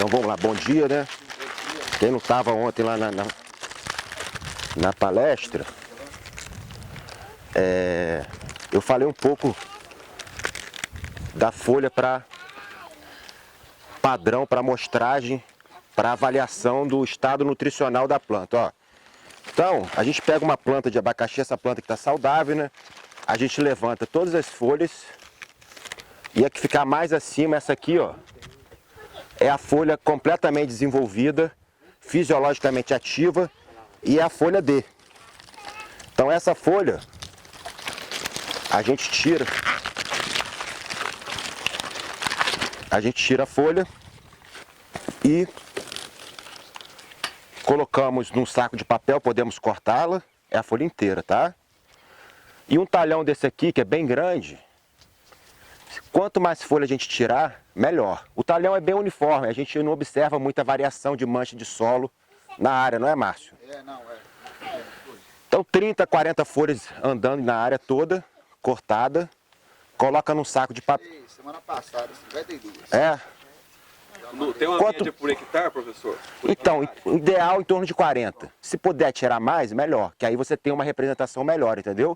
vamos lá, bom dia, né? Quem não estava ontem lá na palestra, eu falei um pouco da folha para padrão, para amostragem, para avaliação do estado nutricional da planta, ó. Então, a gente pega uma planta de abacaxi, essa planta que está saudável, né? A gente levanta todas as folhas e a que ficar mais acima, essa aqui, ó, é a folha completamente desenvolvida, fisiologicamente ativa e é a folha D. Então essa folha a gente tira a folha e colocamos num saco de papel, podemos cortá-la, é a folha inteira, tá? E um talhão desse aqui, que é bem grande, quanto mais folha a gente tirar, melhor. O talhão é bem uniforme, a gente não observa muita variação de mancha de solo na área, não é, Márcio? Então 30, 40 folhas andando na área toda, cortada, coloca num saco de papel. Semana passada, 52. Tem uma média por hectare, professor? Então, o ideal em torno de 40. Se puder tirar mais, melhor, que aí você tem uma representação melhor, entendeu?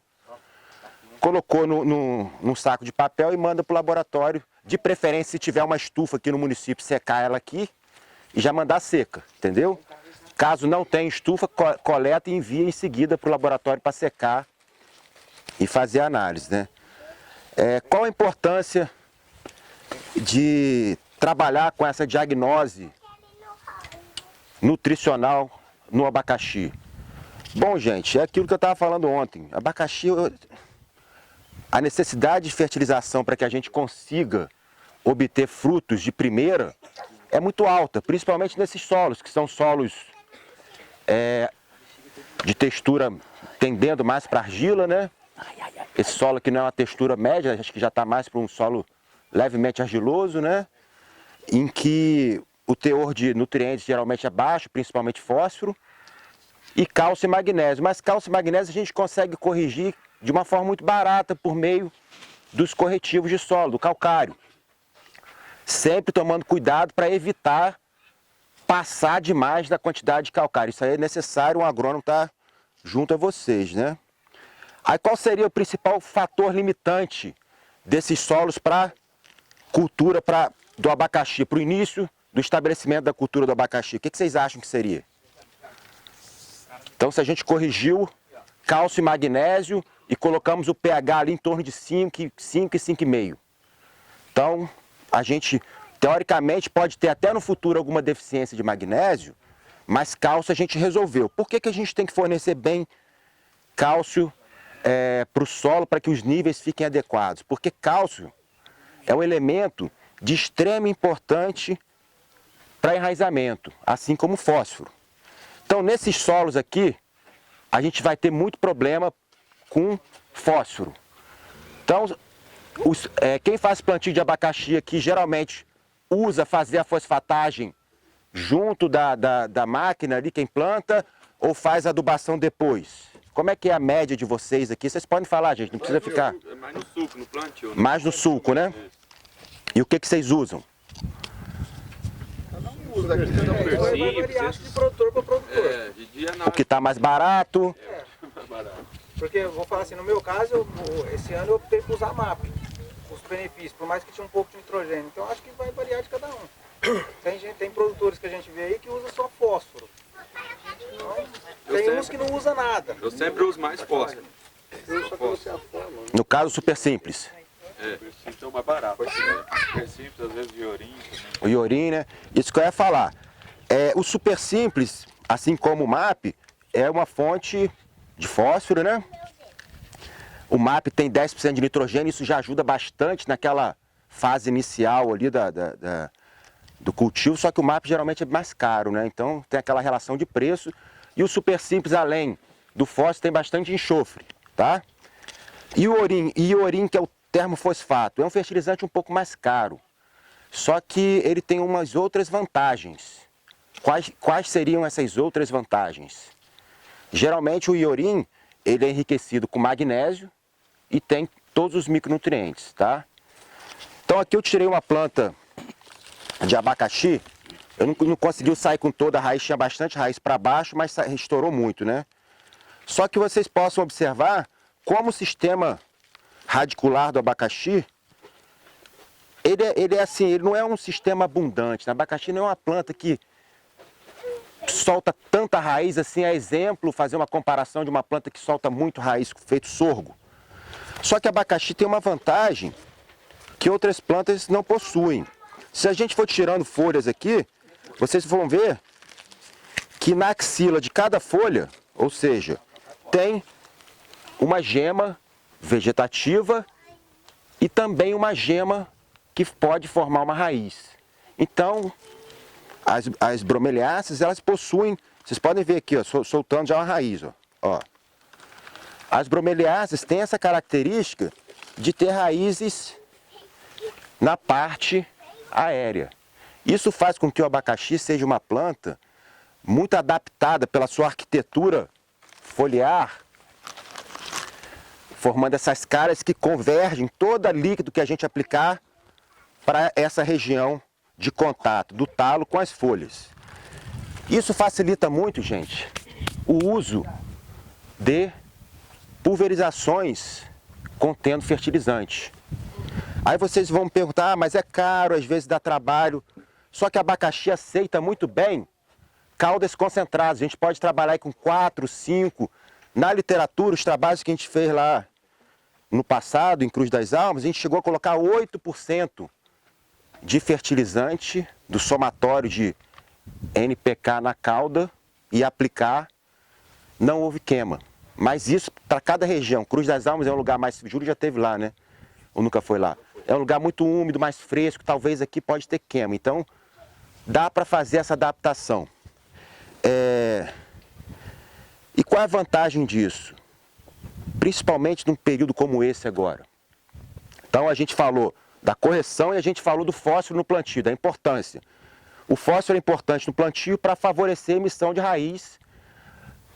Colocou num saco de papel e manda para o laboratório. De preferência, se tiver uma estufa aqui no município, secar ela aqui e já mandar seca, entendeu? Caso não tenha estufa, coleta e envia em seguida para o laboratório para secar e fazer a análise, né? Qual a importância de trabalhar com essa diagnose nutricional no abacaxi? Bom, gente, é aquilo que eu estava falando ontem. Abacaxi, a necessidade de fertilização para que a gente consiga obter frutos de primeira é muito alta, principalmente nesses solos, que são solos de textura tendendo mais para argila, né? Esse solo aqui não é uma textura média, acho que já está mais para um solo levemente argiloso, né? Em que o teor de nutrientes geralmente é baixo, principalmente fósforo, e cálcio e magnésio. Mas cálcio e magnésio a gente consegue corrigir de uma forma muito barata por meio dos corretivos de solo, do calcário. Sempre tomando cuidado para evitar passar demais da quantidade de calcário. Isso aí é necessário um agrônomo estar junto a vocês, né? Aí qual seria o principal fator limitante desses solos para cultura do abacaxi, para o início do estabelecimento da cultura do abacaxi? O que vocês acham que seria? Então, se a gente corrigiu cálcio e magnésio e colocamos o pH ali em torno de 5 e 5,5. Então, a gente, teoricamente, pode ter até no futuro alguma deficiência de magnésio, mas cálcio a gente resolveu. Por que a gente tem que fornecer bem cálcio para o solo para que os níveis fiquem adequados? Porque cálcio é um elemento de extrema importância para enraizamento, assim como fósforo. Então, nesses solos aqui, a gente vai ter muito problema com fósforo. Então, quem faz plantio de abacaxi aqui geralmente usa fazer a fosfatagem junto da máquina ali, quem planta, ou faz a adubação depois? Como é que é a média de vocês aqui? Vocês podem falar, gente, não precisa ficar... É mais no sulco, no plantio. Né? Mais no sulco, né? E o que vocês usam? Vai variar de produtor para produtor. O que está mais barato? Porque eu vou falar assim, no meu caso, esse ano eu optei por usar MAP, os benefícios, por mais que tinha um pouco de nitrogênio. Então eu acho que vai variar de cada um. Tem produtores que a gente vê aí que usa só fósforo. Então, tem uns que não usa nada. Eu sempre uso mais fósforo. No caso, super simples. Então mais barato. Super simples, às vezes iorim. O iorim, né? Isso que eu ia falar. O super simples, assim como o MAP, é uma fonte de fósforo, né? O MAP tem 10% de nitrogênio, isso já ajuda bastante naquela fase inicial ali do cultivo, só que o MAP geralmente é mais caro, né? Então tem aquela relação de preço. E o super simples, além do fósforo, tem bastante enxofre, tá? E o iorim, que é o termofosfato, é um fertilizante um pouco mais caro, só que ele tem umas outras vantagens. Quais seriam essas outras vantagens? Geralmente o iorim, ele é enriquecido com magnésio e tem todos os micronutrientes, tá? Então aqui eu tirei uma planta de abacaxi Eu não conseguiu sair com toda a raiz, tinha bastante raiz para baixo, mas estourou muito, né? Só que vocês possam observar como o sistema radicular do abacaxi, ele é assim, ele não é um sistema abundante. O abacaxi não é uma planta que solta tanta raiz assim, a exemplo, fazer uma comparação de uma planta que solta muito raiz, feito sorgo. Só que o abacaxi tem uma vantagem que outras plantas não possuem. Se a gente for tirando folhas aqui, vocês vão ver que na axila de cada folha, ou seja, tem uma gema vegetativa e também uma gema que pode formar uma raiz. Então, as bromeliáceas, elas possuem, vocês podem ver aqui, ó, soltando já uma raiz. Ó. As bromeliáceas têm essa característica de ter raízes na parte aérea. Isso faz com que o abacaxi seja uma planta muito adaptada pela sua arquitetura foliar, formando essas caras que convergem todo líquido que a gente aplicar para essa região de contato do talo com as folhas. Isso facilita muito, gente, o uso de pulverizações contendo fertilizante. Aí vocês vão me perguntar, mas é caro, às vezes dá trabalho. Só que abacaxi aceita muito bem caldas concentradas. A gente pode trabalhar aí com 4, 5. Na literatura, os trabalhos que a gente fez lá no passado, em Cruz das Almas, a gente chegou a colocar 8% de fertilizante do somatório de NPK na cauda e aplicar. Não houve queima. Mas isso para cada região. Cruz das Almas é um lugar mais... Júlio já esteve lá, né? Ou nunca foi lá? É um lugar muito úmido, mais fresco. Talvez aqui pode ter queima. Então, dá para fazer essa adaptação. E qual é a vantagem disso? Principalmente num período como esse agora. Então, a gente falou da correção e a gente falou do fósforo no plantio, da importância. O fósforo é importante no plantio para favorecer a emissão de raiz.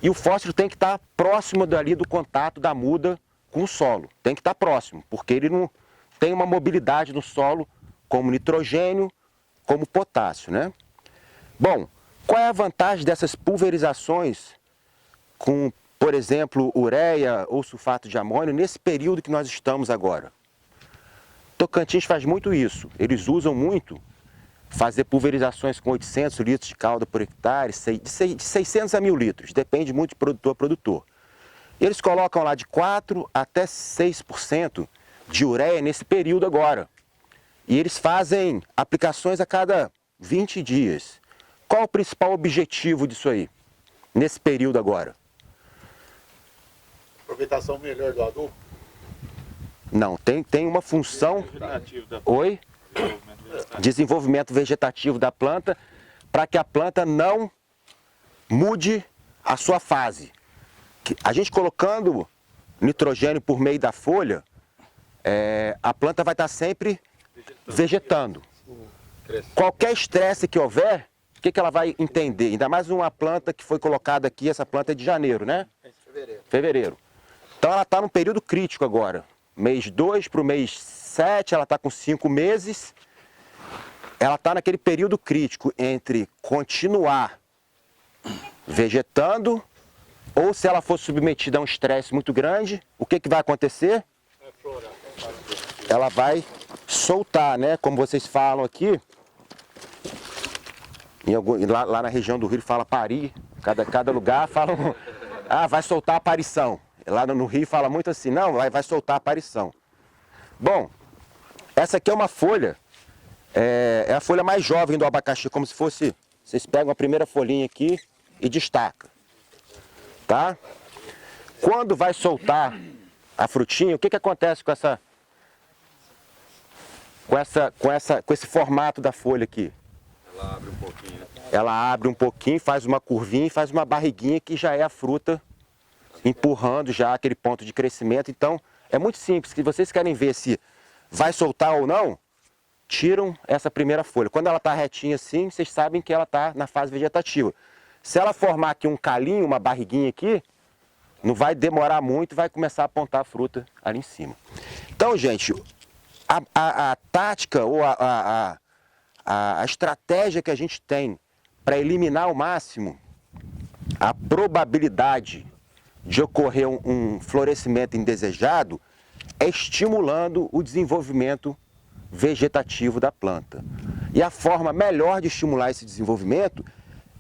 E o fósforo tem que estar próximo dali do contato da muda com o solo. Tem que estar próximo, porque ele não tem uma mobilidade no solo como nitrogênio, como potássio, né? Bom, qual é a vantagem dessas pulverizações com, por exemplo, ureia ou sulfato de amônio nesse período que nós estamos agora? Tocantins faz muito isso. Eles usam muito fazer pulverizações com 800 litros de calda por hectare, de 600 a 1000 litros, depende muito de produtor a produtor. E eles colocam lá de 4 até 6% de ureia nesse período agora. E eles fazem aplicações a cada 20 dias. Qual o principal objetivo disso aí, nesse período agora? Aproveitação melhor do adubo? Não, tem uma função... Oi? Desenvolvimento vegetativo da planta, para que a planta não mude a sua fase. A gente colocando nitrogênio por meio da folha, a planta vai estar sempre vegetando. Qualquer estresse que houver, o que ela vai entender? Ainda mais uma planta que foi colocada aqui, essa planta é de janeiro, né? Fevereiro. Então ela está num período crítico agora. Mês 2 para o mês 7, ela está com 5 meses. Ela está naquele período crítico entre continuar vegetando ou se ela for submetida a um estresse muito grande, o que vai acontecer? Ela vai soltar, né? Como vocês falam aqui, lá na região do Rio fala parir, cada lugar fala, vai soltar a aparição. Lá no Rio fala muito assim, não, vai soltar a aparição. Bom, essa aqui é uma folha, é a folha mais jovem do abacaxi, como se fosse, vocês pegam a primeira folhinha aqui e destaca, tá? Quando vai soltar a frutinha, o que acontece com esse formato da folha aqui? Ela abre um pouquinho, né? Ela abre um pouquinho, faz uma curvinha e faz uma barriguinha que já é a fruta empurrando já aquele ponto de crescimento. Então, é muito simples. Se vocês querem ver se vai soltar ou não, tiram essa primeira folha. Quando ela está retinha assim, vocês sabem que ela está na fase vegetativa. Se ela formar aqui um calinho, uma barriguinha aqui, não vai demorar muito, vai começar a apontar a fruta ali em cima. Então, gente, a tática ou a a estratégia que a gente tem para eliminar ao máximo a probabilidade de ocorrer um florescimento indesejado é estimulando o desenvolvimento vegetativo da planta. E a forma melhor de estimular esse desenvolvimento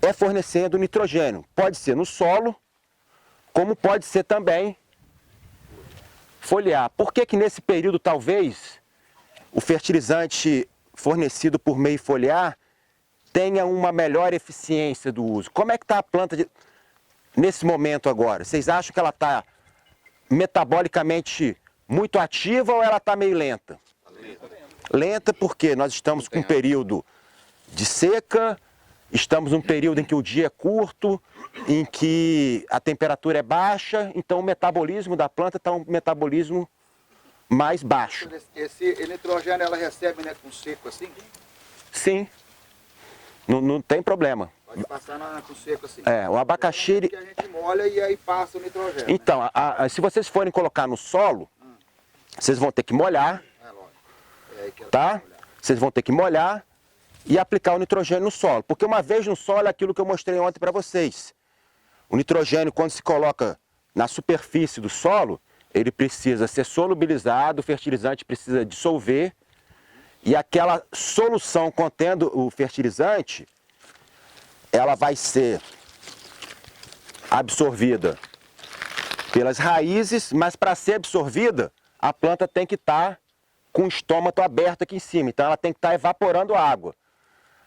é fornecendo nitrogênio. Pode ser no solo, como pode ser também foliar. Por que que nesse período, talvez, o fertilizante fornecido por meio foliar tenha uma melhor eficiência do uso? Como é que está a planta nesse momento agora? Vocês acham que ela está metabolicamente muito ativa ou ela está meio lenta? Lenta porque nós estamos com um período de seca, estamos num período em que o dia é curto, em que a temperatura é baixa, então o metabolismo da planta está um metabolismo mais baixo. Esse nitrogênio ela recebe, né, com seco assim? Sim, não tem problema. Pode passar com seco assim. É, o abacaxi... ele- Que a gente molha e aí passa o nitrogênio. Então, se vocês forem colocar no solo, vocês vão ter que molhar, Né? É lógico. É aí que ela tá? vai molhar. Vocês vão ter que molhar e aplicar o nitrogênio no solo. Porque uma vez no solo é aquilo que eu mostrei ontem para vocês. O nitrogênio, quando se coloca na superfície do solo, ele precisa ser solubilizado, o fertilizante precisa dissolver, e aquela solução contendo o fertilizante, ela vai ser absorvida pelas raízes, mas para ser absorvida, a planta tem que estar com o estômago aberto aqui em cima, então ela tem que estar evaporando água.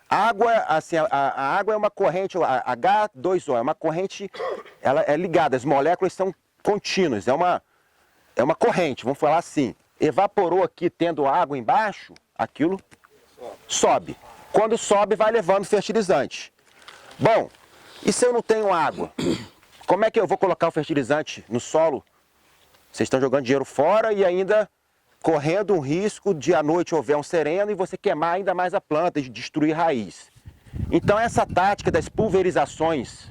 A água, assim, a água é uma corrente, a H2O, é uma corrente, ela é ligada, as moléculas são contínuas, é uma corrente, vamos falar assim. Evaporou aqui tendo água embaixo, aquilo sobe. Quando sobe, vai levando fertilizante. Bom, e se eu não tenho água? Como é que eu vou colocar o fertilizante no solo? Vocês estão jogando dinheiro fora e ainda correndo um risco de à noite houver um sereno e você queimar ainda mais a planta e destruir raiz. Então essa tática das pulverizações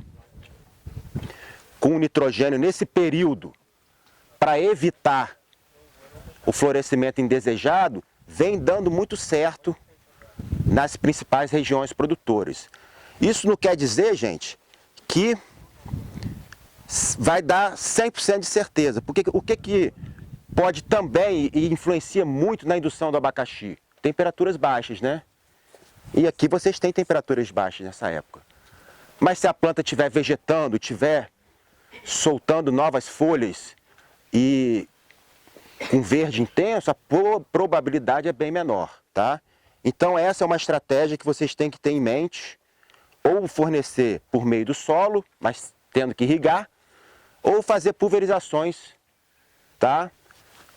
com nitrogênio nesse período, para evitar o florescimento indesejado, vem dando muito certo nas principais regiões produtoras. Isso não quer dizer, gente, que vai dar 100% de certeza. Porque o que pode também e influencia muito na indução do abacaxi? Temperaturas baixas, né? E aqui vocês têm temperaturas baixas nessa época. Mas se a planta estiver vegetando, estiver soltando novas folhas e com verde intenso, a probabilidade é bem menor, tá? Então essa é uma estratégia que vocês têm que ter em mente, ou fornecer por meio do solo, mas tendo que irrigar, ou fazer pulverizações, tá?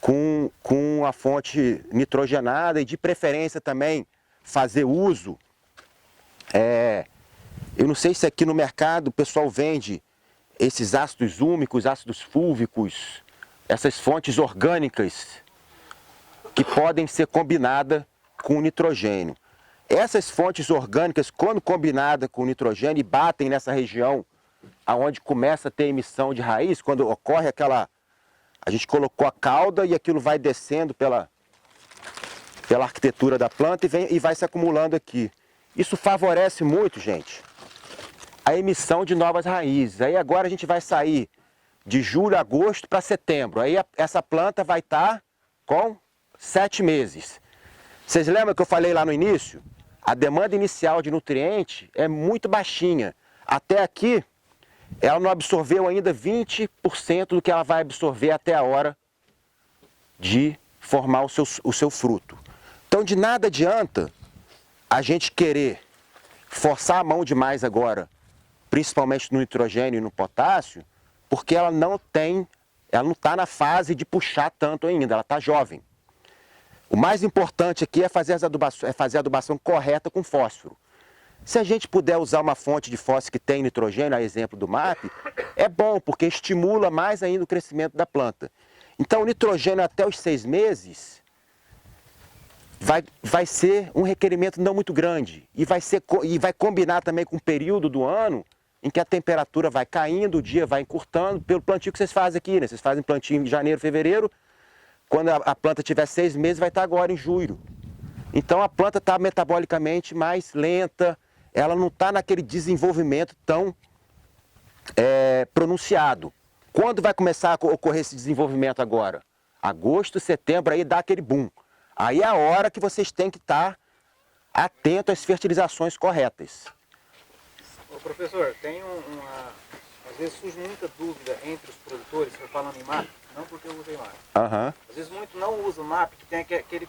Com a fonte nitrogenada e de preferência também fazer uso. Eu não sei se aqui no mercado o pessoal vende esses ácidos úmicos, ácidos fúlvicos, essas fontes orgânicas que podem ser combinadas com nitrogênio. Essas fontes orgânicas, quando combinadas com nitrogênio e batem nessa região aonde começa a ter emissão de raiz, quando ocorre aquela... A gente colocou a cauda e aquilo vai descendo pela arquitetura da planta e vai se acumulando aqui. Isso favorece muito, gente, a emissão de novas raízes. Aí agora a gente vai sair de julho, agosto para setembro. Aí essa planta vai estar com 7 meses. Vocês lembram que eu falei lá no início? A demanda inicial de nutriente é muito baixinha. Até aqui, ela não absorveu ainda 20% do que ela vai absorver até a hora de formar o seu fruto. Então, de nada adianta a gente querer forçar a mão demais agora, principalmente no nitrogênio e no potássio, porque ela não está na fase de puxar tanto ainda, ela está jovem. O mais importante aqui é fazer a adubação correta com fósforo. Se a gente puder usar uma fonte de fósforo que tem nitrogênio, a exemplo do MAP, é bom, porque estimula mais ainda o crescimento da planta. Então o nitrogênio até os 6 meses vai ser um requerimento não muito grande. E vai combinar também com o período do ano em que a temperatura vai caindo, o dia vai encurtando, pelo plantio que vocês fazem aqui, né? Vocês fazem plantio em janeiro, fevereiro. Quando a planta tiver 6 meses, vai estar agora em julho. Então a planta está metabolicamente mais lenta, ela não está naquele desenvolvimento tão pronunciado. Quando vai começar a ocorrer esse desenvolvimento agora? Agosto, setembro, aí dá aquele boom. Aí é a hora que vocês têm que estar atentos às fertilizações corretas. Ô, professor, tem às vezes surge muita dúvida entre os produtores, estou falando em MAP, não porque eu usei MAP. Às vezes muito não usa o MAP, que tem aquele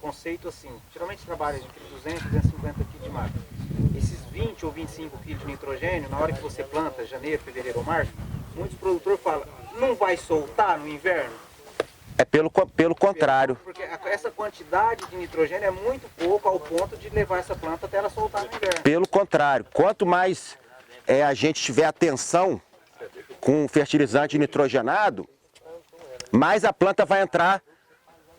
conceito assim, geralmente trabalha entre 200 e 250 kg de MAP. Esses 20 ou 25 kg de nitrogênio, na hora que você planta, janeiro, fevereiro ou março, muitos produtores falam, não vai soltar no inverno? É pelo contrário. Porque essa quantidade de nitrogênio é muito pouco ao ponto de levar essa planta até ela soltar no inverno. Pelo contrário, quanto mais a gente tiver atenção com fertilizante nitrogenado, mais a planta vai entrar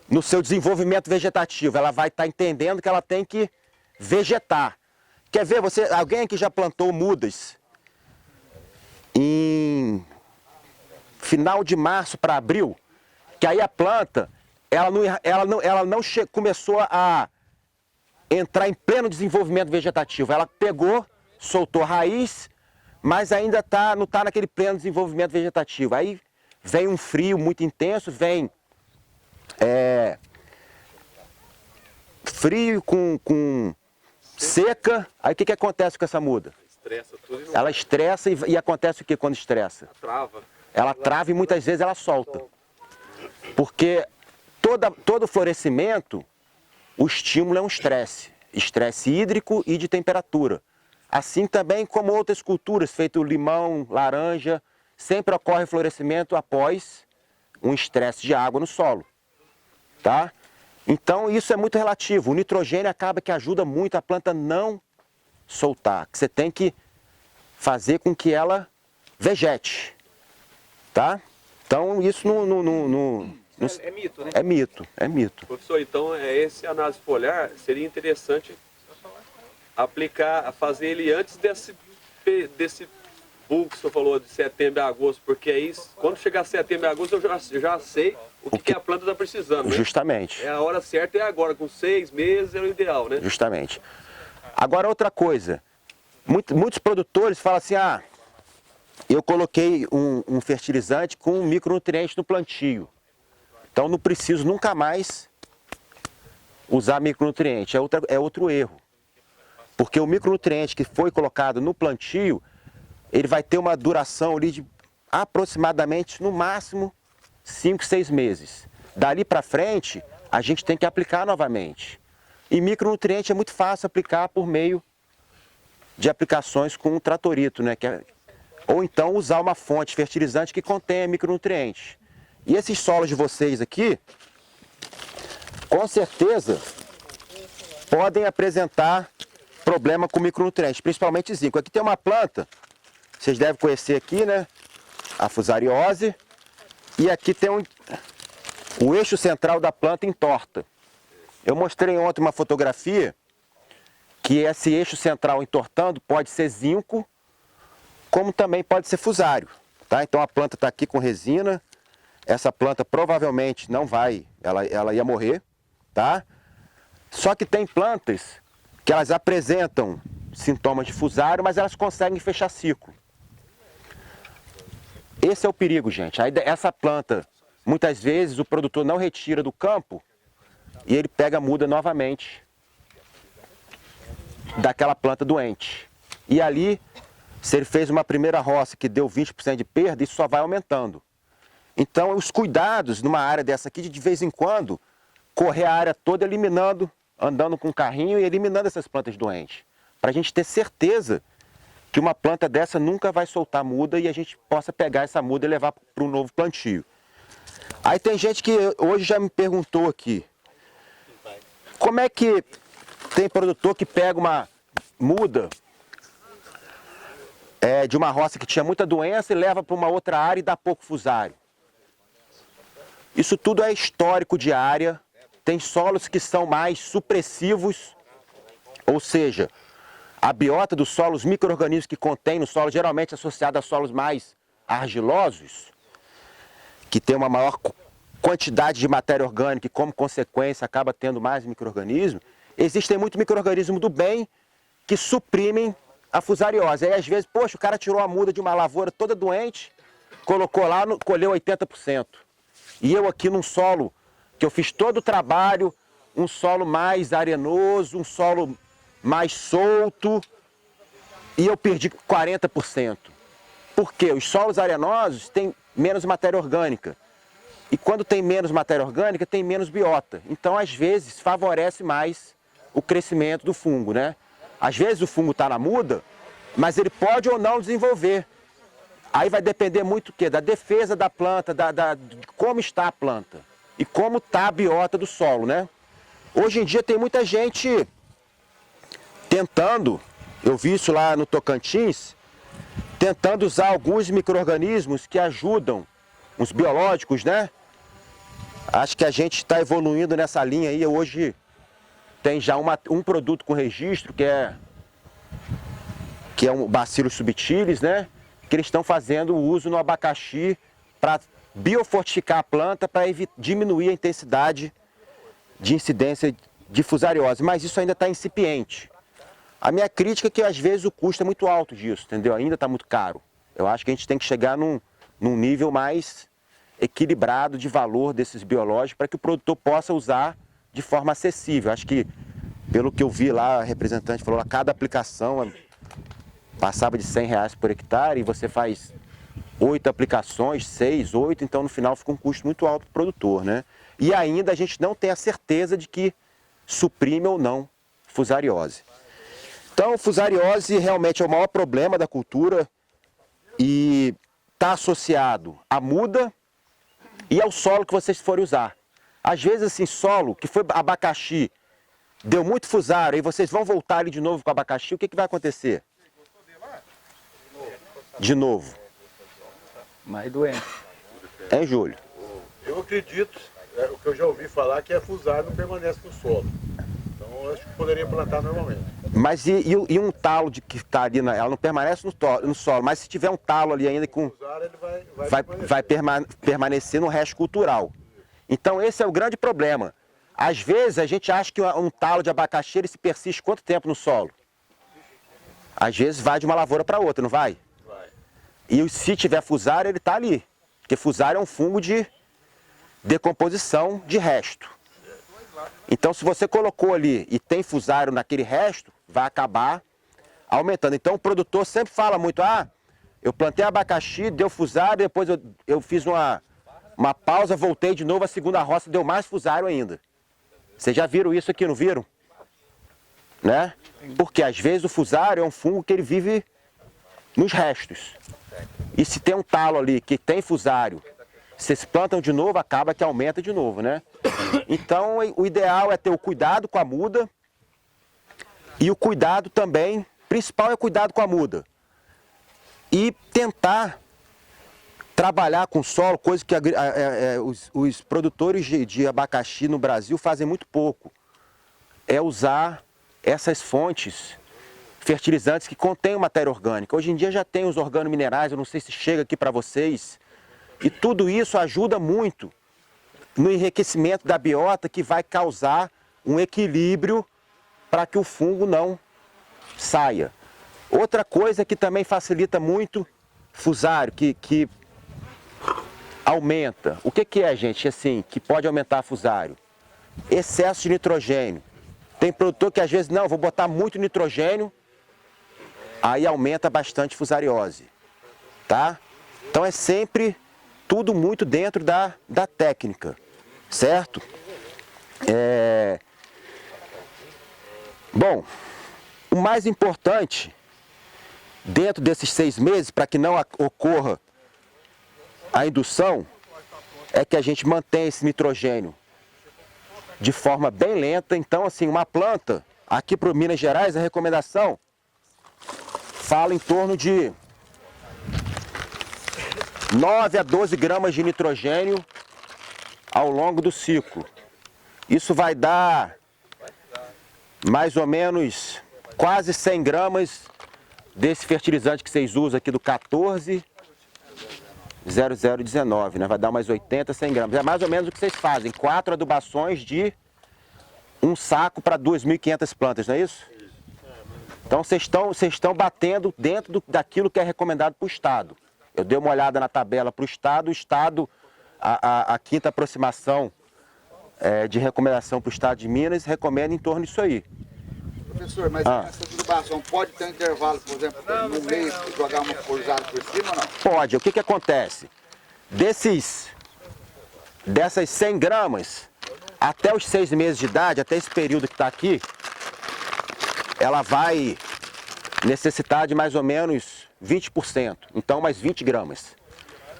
no seu desenvolvimento vegetativo. Ela vai estar entendendo que ela tem que vegetar. Quer ver, alguém aqui já plantou mudas em final de março para abril? Que aí a planta, ela não começou a entrar em pleno desenvolvimento vegetativo. Ela pegou, soltou raiz, mas ainda não está naquele pleno desenvolvimento vegetativo. Aí vem um frio muito intenso, vem frio com seca. Aí o que acontece com essa muda? Estressa tudo e não Ela estressa e acontece o que quando estressa? trava. Ela trava e muitas vezes ela solta. Porque todo florescimento, o estímulo é um estresse. Estresse hídrico e de temperatura. Assim também como outras culturas, feito limão, laranja, sempre ocorre florescimento após um estresse de água no solo. Tá? Então isso é muito relativo. O nitrogênio acaba que ajuda muito a planta não soltar. Que você tem que fazer com que ela vegete. Tá? Então isso É mito, né? É mito. Professor, então esse análise foliar seria interessante fazer ele antes desse boom que o senhor falou de setembro a agosto, porque aí quando chegar setembro a agosto eu já sei o que a planta está precisando, né? Justamente. É a hora certa é agora, com 6 meses é o ideal, né? Justamente. Agora outra coisa, muitos produtores falam assim, eu coloquei um fertilizante com micronutriente no plantio. Então não preciso nunca mais usar micronutriente. É outro erro. Porque o micronutriente que foi colocado no plantio, ele vai ter uma duração ali de aproximadamente, no máximo, 5, 6 meses. Dali para frente, a gente tem que aplicar novamente. E micronutriente é muito fácil aplicar por meio de aplicações com tratorito, né? Ou então usar uma fonte fertilizante que contenha micronutrientes. E esses solos de vocês aqui, com certeza, podem apresentar problema com micronutrientes, principalmente zinco. Aqui tem uma planta, vocês devem conhecer aqui, né? A fusariose. E aqui tem o eixo central da planta entorta. Eu mostrei ontem uma fotografia que esse eixo central entortando pode ser zinco, como também pode ser fusário. Tá? Então a planta está aqui com resina. Essa planta provavelmente não vai, ela ia morrer, tá? Só que tem plantas que elas apresentam sintomas de fusário, mas elas conseguem fechar ciclo. Esse é o perigo, gente. Aí essa planta, muitas vezes o produtor não retira do campo e ele pega a muda novamente daquela planta doente. E ali, se ele fez uma primeira roça que deu 20% de perda, isso só vai aumentando. Então, os cuidados numa área dessa aqui, de vez em quando, correr a área toda eliminando, andando com um carrinho e eliminando essas plantas doentes. Para a gente ter certeza que uma planta dessa nunca vai soltar muda e a gente possa pegar essa muda e levar para um novo plantio. Aí tem gente que hoje já me perguntou aqui, como é que tem produtor que pega uma muda de uma roça que tinha muita doença e leva para uma outra área e dá pouco fusário? Isso tudo é histórico de área, tem solos que são mais supressivos, ou seja, a biota dos solos, os micro-organismos que contém no solo, geralmente associado a solos mais argilosos, que tem uma maior quantidade de matéria orgânica e como consequência acaba tendo mais micro-organismos, existem muitos micro-organismos do bem que suprimem a fusariose. Aí às vezes, poxa, o cara tirou a muda de uma lavoura toda doente, colocou lá, colheu 80%. E eu aqui num solo que eu fiz todo o trabalho, um solo mais arenoso, um solo mais solto, e eu perdi 40%. Por quê? Os solos arenosos têm menos matéria orgânica. E quando tem menos matéria orgânica, tem menos biota. Então, às vezes, favorece mais o crescimento do fungo, né? Às vezes o fungo está na muda, mas ele pode ou não desenvolver. Aí vai depender muito o quê? Da defesa da planta, de como está a planta e como está a biota do solo, né? Hoje em dia tem muita gente tentando, eu vi isso lá no Tocantins, tentando usar alguns micro-organismos que ajudam, os biológicos, né? Acho que a gente está evoluindo nessa linha aí. Hoje tem já um produto com registro, que é um Bacillus subtilis, né? Que eles estão fazendo uso no abacaxi para biofortificar a planta, para diminuir a intensidade de incidência de fusariose. Mas isso ainda está incipiente. A minha crítica é que às vezes o custo é muito alto disso, entendeu? Ainda está muito caro. Eu acho que a gente tem que chegar num nível mais equilibrado de valor desses biológicos para que o produtor possa usar de forma acessível. Acho que, pelo que eu vi lá, a representante falou, cada aplicação passava de R$100 por hectare e você faz 8 aplicações, 6, 8, então no final fica um custo muito alto para o produtor, né? E ainda a gente não tem a certeza de que suprime ou não fusariose. Então, fusariose realmente é o maior problema da cultura e está associado à muda e ao solo que vocês forem usar. Às vezes, assim, solo que foi abacaxi, deu muito fusário, aí vocês vão voltar ali de novo com o abacaxi, o que vai acontecer? De novo. Mais doente. É, Júlio? Eu acredito, o que eu já ouvi falar, que a fusariose não permanece no solo. Então, eu acho que poderia plantar normalmente. Mas e um talo que está ali, ela não permanece no solo, mas se tiver um talo ali ainda com... Ele vai permanecer no resto cultural. Então esse é o grande problema. Às vezes a gente acha que um talo de abacaxi ele se persiste quanto tempo no solo? Às vezes vai de uma lavoura para outra, não vai? Vai. E se tiver fusário, ele está ali. Porque fusário é um fungo de decomposição de resto. Então se você colocou ali e tem fusário naquele resto, vai acabar aumentando. Então o produtor sempre fala muito, eu plantei abacaxi, deu fusário, depois eu fiz uma pausa, voltei de novo, a segunda roça deu mais fusário ainda. Vocês já viram isso aqui, não viram? Né? Porque às vezes o fusário é um fungo que ele vive nos restos. E se tem um talo ali que tem fusário, vocês plantam de novo, acaba que aumenta de novo, né? Então o ideal é ter o cuidado com a muda e o cuidado também, principal é o cuidado com a muda. E tentar trabalhar com solo, coisa que os produtores de abacaxi no Brasil fazem muito pouco. É usar essas fontes fertilizantes que contêm matéria orgânica. Hoje em dia já tem os organominerais, eu não sei se chega aqui para vocês. E tudo isso ajuda muito no enriquecimento da biota, que vai causar um equilíbrio para que o fungo não saia. Outra coisa que também facilita muito fusário, que aumenta. O que é, gente, assim, que pode aumentar fusário? Excesso de nitrogênio. Tem produtor que às vezes, não, vou botar muito nitrogênio, aí aumenta bastante fusariose, tá? Então é sempre tudo muito dentro da técnica, certo? Bom, o mais importante, dentro desses 6 meses, para que não ocorra a indução, é que a gente mantenha esse nitrogênio de forma bem lenta. Então, assim, uma planta, aqui para o Minas Gerais, a recomendação fala em torno de 9 a 12 gramas de nitrogênio ao longo do ciclo. Isso vai dar mais ou menos quase 100 gramas desse fertilizante que vocês usam aqui do 140019, né? Vai dar mais 80, 100 gramas. É mais ou menos o que vocês fazem, 4 adubações de um saco para 2.500 plantas, não é isso? Então vocês estão batendo dentro daquilo que é recomendado para o Estado. Eu dei uma olhada na tabela para o Estado, a quinta aproximação de recomendação para o Estado de Minas recomenda em torno disso aí. Professor, mas essa adubação pode ter um intervalo, por exemplo, no meio, jogar uma cruzada por cima ou não? Pode. O que acontece? Dessas 100 gramas, até os 6 meses de idade, até esse período que está aqui, ela vai necessitar de mais ou menos 20%. Então, mais 20 gramas.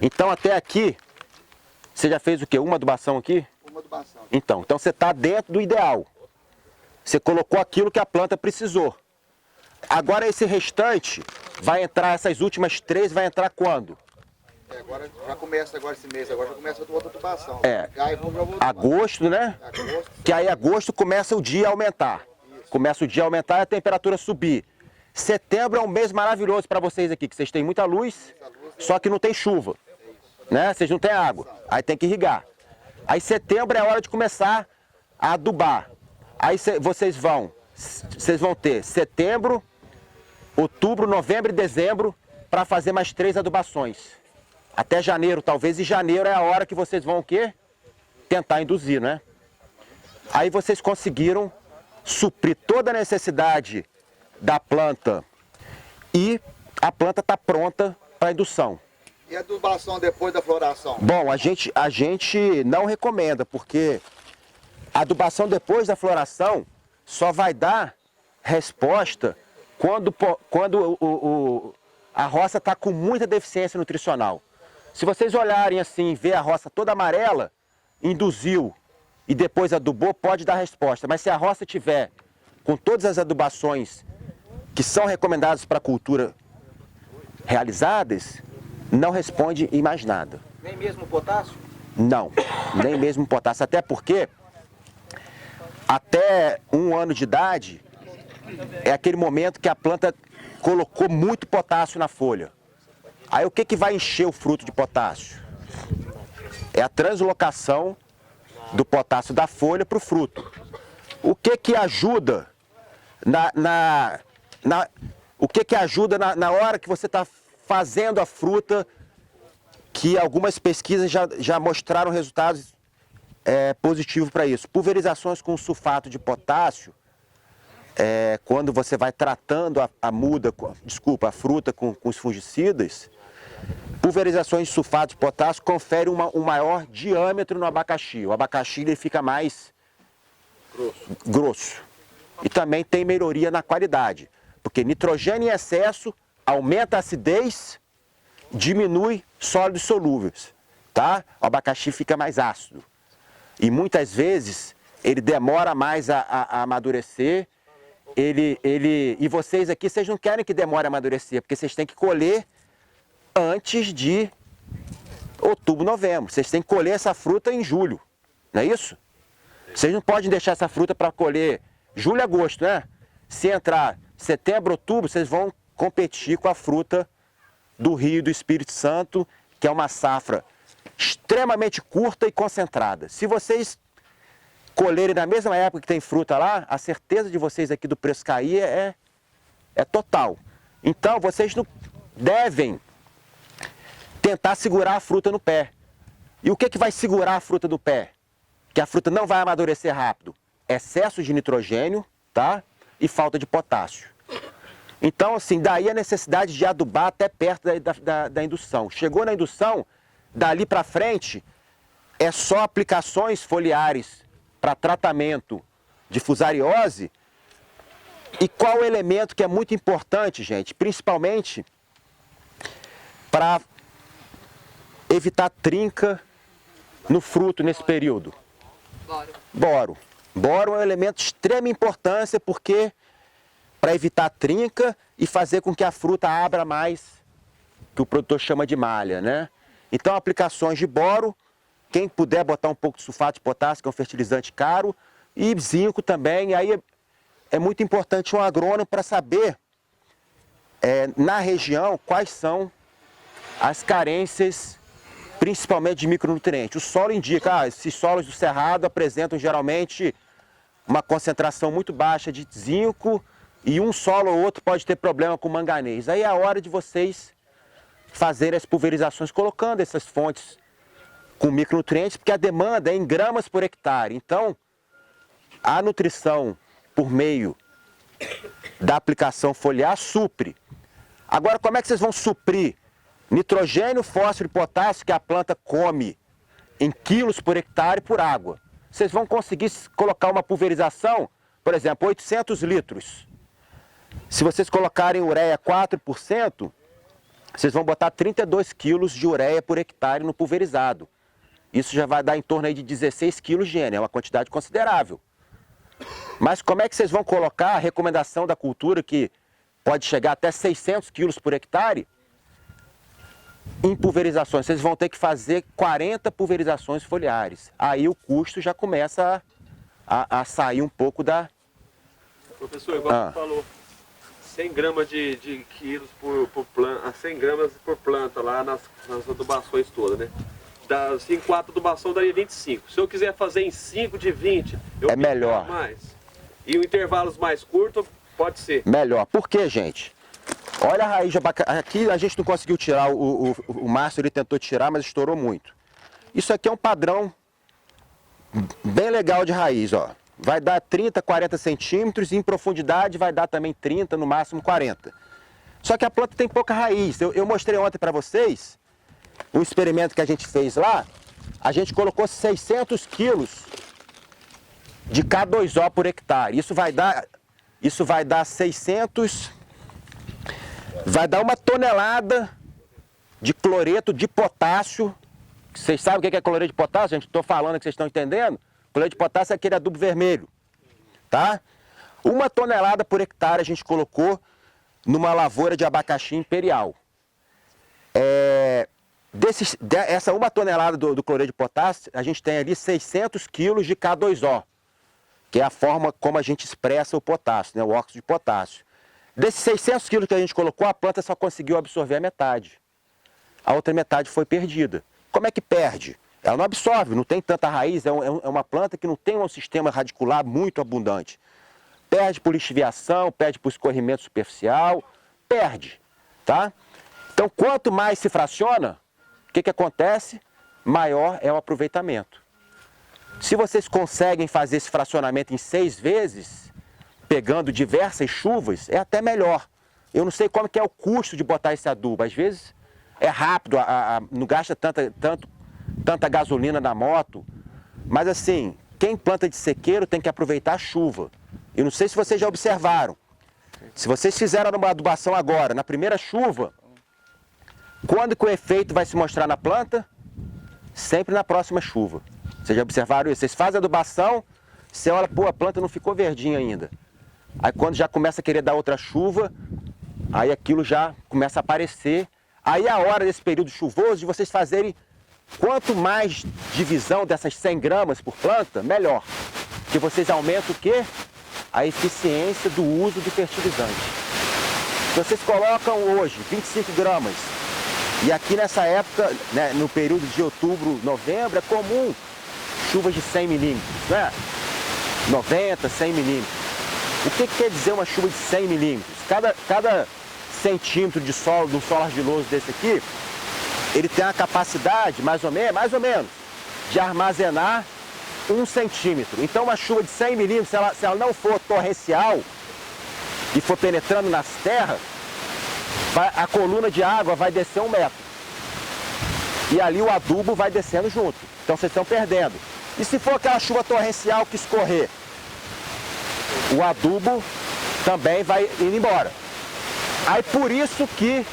Então, até aqui, você já fez o quê? Uma adubação aqui? Uma adubação. Então você está dentro do ideal. Você colocou aquilo que a planta precisou. Agora esse restante vai entrar, essas últimas 3 vai entrar quando? Agora já começa agora esse mês, agora já começa outra adubação. Agosto, né? Agosto. Que aí agosto começa o dia a aumentar. Começa o dia a aumentar e a temperatura subir. Setembro é um mês maravilhoso para vocês aqui, que vocês têm muita luz, só que não tem chuva, né? Vocês não têm água, aí tem que irrigar. Aí setembro é a hora de começar a adubar. Aí vocês vão ter setembro, outubro, novembro e dezembro para fazer mais 3 adubações. Até janeiro, talvez, e janeiro é a hora que vocês vão o quê? Tentar induzir, né? Aí vocês conseguiram suprir toda a necessidade da planta e a planta está pronta para indução. E a adubação depois da floração? Bom, a gente não recomenda, porque a adubação depois da floração só vai dar resposta quando a roça está com muita deficiência nutricional. Se vocês olharem assim e ver a roça toda amarela, induziu e depois adubou, pode dar resposta. Mas se a roça tiver com todas as adubações que são recomendadas para a cultura realizadas, não responde em mais nada. Nem mesmo o potássio? Não, nem mesmo potássio. Até porque, até 1 ano de idade, é aquele momento que a planta colocou muito potássio na folha. Aí o que vai encher o fruto de potássio? É a translocação do potássio da folha para o fruto. O que ajuda na hora que você está fazendo a fruta, que algumas pesquisas já mostraram resultados positivos para isso? Pulverizações com sulfato de potássio, quando você vai tratando a fruta com os fungicidas, pulverizações de sulfato de potássio conferem um maior diâmetro no abacaxi. O abacaxi ele fica mais grosso. E também tem melhoria na qualidade, porque nitrogênio em excesso aumenta a acidez, diminui sólidos solúveis, tá? O abacaxi fica mais ácido. E muitas vezes ele demora mais a amadurecer. E vocês aqui, vocês não querem que demore a amadurecer, porque vocês têm que colher antes de outubro, novembro. Vocês têm que colher essa fruta em julho, não é isso? Vocês não podem deixar essa fruta para colher julho e agosto, né? Se entrar setembro, outubro, vocês vão competir com a fruta do Rio e do Espírito Santo, que é uma safra extremamente curta e concentrada. Se vocês colherem na mesma época que tem fruta lá, a certeza de vocês aqui do preço cair é total. Então, vocês não devem tentar segurar a fruta no pé. E o que vai segurar a fruta no pé? Que a fruta não vai amadurecer rápido. Excesso de nitrogênio, tá? E falta de potássio. Então, assim, daí a necessidade de adubar até perto da indução. Chegou na indução, dali para frente, é só aplicações foliares para tratamento de fusariose. E qual o elemento que é muito importante, gente? Principalmente para evitar trinca no fruto nesse período. Boro. Boro é um elemento de extrema importância, porque para evitar trinca e fazer com que a fruta abra mais, que o produtor chama de malha, né? Então, aplicações de boro, quem puder botar um pouco de sulfato de potássio, que é um fertilizante caro, e zinco também. Aí é muito importante um agrônomo para saber, na região, quais são as carências, principalmente de micronutrientes. O solo indica, esses solos do cerrado apresentam geralmente uma concentração muito baixa de zinco e um solo ou outro pode ter problema com manganês. Aí é a hora de vocês fazerem as pulverizações colocando essas fontes com micronutrientes, porque a demanda é em gramas por hectare. Então, a nutrição por meio da aplicação foliar supre. Agora, como é que vocês vão suprir nitrogênio, fósforo e potássio que a planta come em quilos por hectare por água? Vocês vão conseguir colocar uma pulverização, por exemplo, 800 litros. Se vocês colocarem ureia 4%, vocês vão botar 32 quilos de ureia por hectare no pulverizado. Isso já vai dar em torno aí de 16 quilos de N, é uma quantidade considerável. Mas como é que vocês vão colocar a recomendação da cultura, que pode chegar até 600 quilos por hectare, em pulverizações? Vocês vão ter que fazer 40 pulverizações foliares. Aí o custo já começa a sair um pouco da... Professor, igual você falou, 100 gramas de quilos por planta, 100 gramas por planta lá nas adubações todas, né? Em 4 adubação daria 25. Se eu quiser fazer em 5 de 20, eu É melhor. mais. E o intervalos mais curtos, pode ser. Melhor. Por quê, gente? Olha a raiz de abacaxi. Aqui a gente não conseguiu tirar, o Márcio ele tentou tirar, mas estourou muito. Isso aqui é um padrão bem legal de raiz, ó. Vai dar 30, 40 centímetros e em profundidade vai dar também 30, no máximo 40. Só que a planta tem pouca raiz. Eu mostrei ontem para vocês um experimento que a gente fez lá. A gente colocou 600 quilos de K2O por hectare. Isso vai dar 600... Vai dar 1 tonelada de cloreto de potássio. Vocês sabem o que é cloreto de potássio? Gente, estou falando que vocês estão entendendo. Cloreto de potássio é aquele adubo vermelho, tá? 1 tonelada por hectare a gente colocou numa lavoura de abacaxi imperial. Essa 1 tonelada do cloreto de potássio, a gente tem ali 600 quilos de K2O, que é a forma como a gente expressa o potássio, né, o óxido de potássio. Desses 600 quilos que a gente colocou, a planta só conseguiu absorver a metade. A outra metade foi perdida. Como é que perde? Ela não absorve, não tem tanta raiz, é uma planta que não tem um sistema radicular muito abundante. Perde por lixiviação, perde por escorrimento superficial, perde, tá? Então, quanto mais se fraciona, o que acontece? Maior é o aproveitamento. Se vocês conseguem fazer esse fracionamento em 6 vezes, pegando diversas chuvas, é até melhor. Eu não sei como que é o custo de botar esse adubo. Às vezes é rápido, não gasta tanta gasolina na moto. Mas assim, quem planta de sequeiro tem que aproveitar a chuva. Eu não sei se vocês já observaram. Se vocês fizeram uma adubação agora, na primeira chuva, quando que o efeito vai se mostrar na planta? Sempre na próxima chuva. Vocês já observaram isso? Vocês fazem a adubação, você olha, pô, a planta não ficou verdinha ainda. Aí quando já começa a querer dar outra chuva, aí aquilo já começa a aparecer. Aí é a hora desse período chuvoso de vocês fazerem quanto mais divisão dessas 100 gramas por planta, melhor. Porque vocês aumentam o quê? A eficiência do uso do fertilizante. Se vocês colocam hoje 25 gramas, e aqui nessa época, né, no período de outubro, novembro, é comum chuvas de 100 milímetros, né? 90, 100 milímetros. O que quer dizer uma chuva de 100 milímetros? Cada centímetro de solo, de um solo argiloso desse aqui, ele tem a capacidade, mais ou menos, de armazenar 1 centímetro. Então uma chuva de 100 milímetros, se ela não for torrencial e for penetrando nas terras, a coluna de água vai descer 1 metro. E ali o adubo vai descendo junto. Então vocês estão perdendo. E se for aquela chuva torrencial que escorrer, o adubo também vai indo embora. Aí por isso que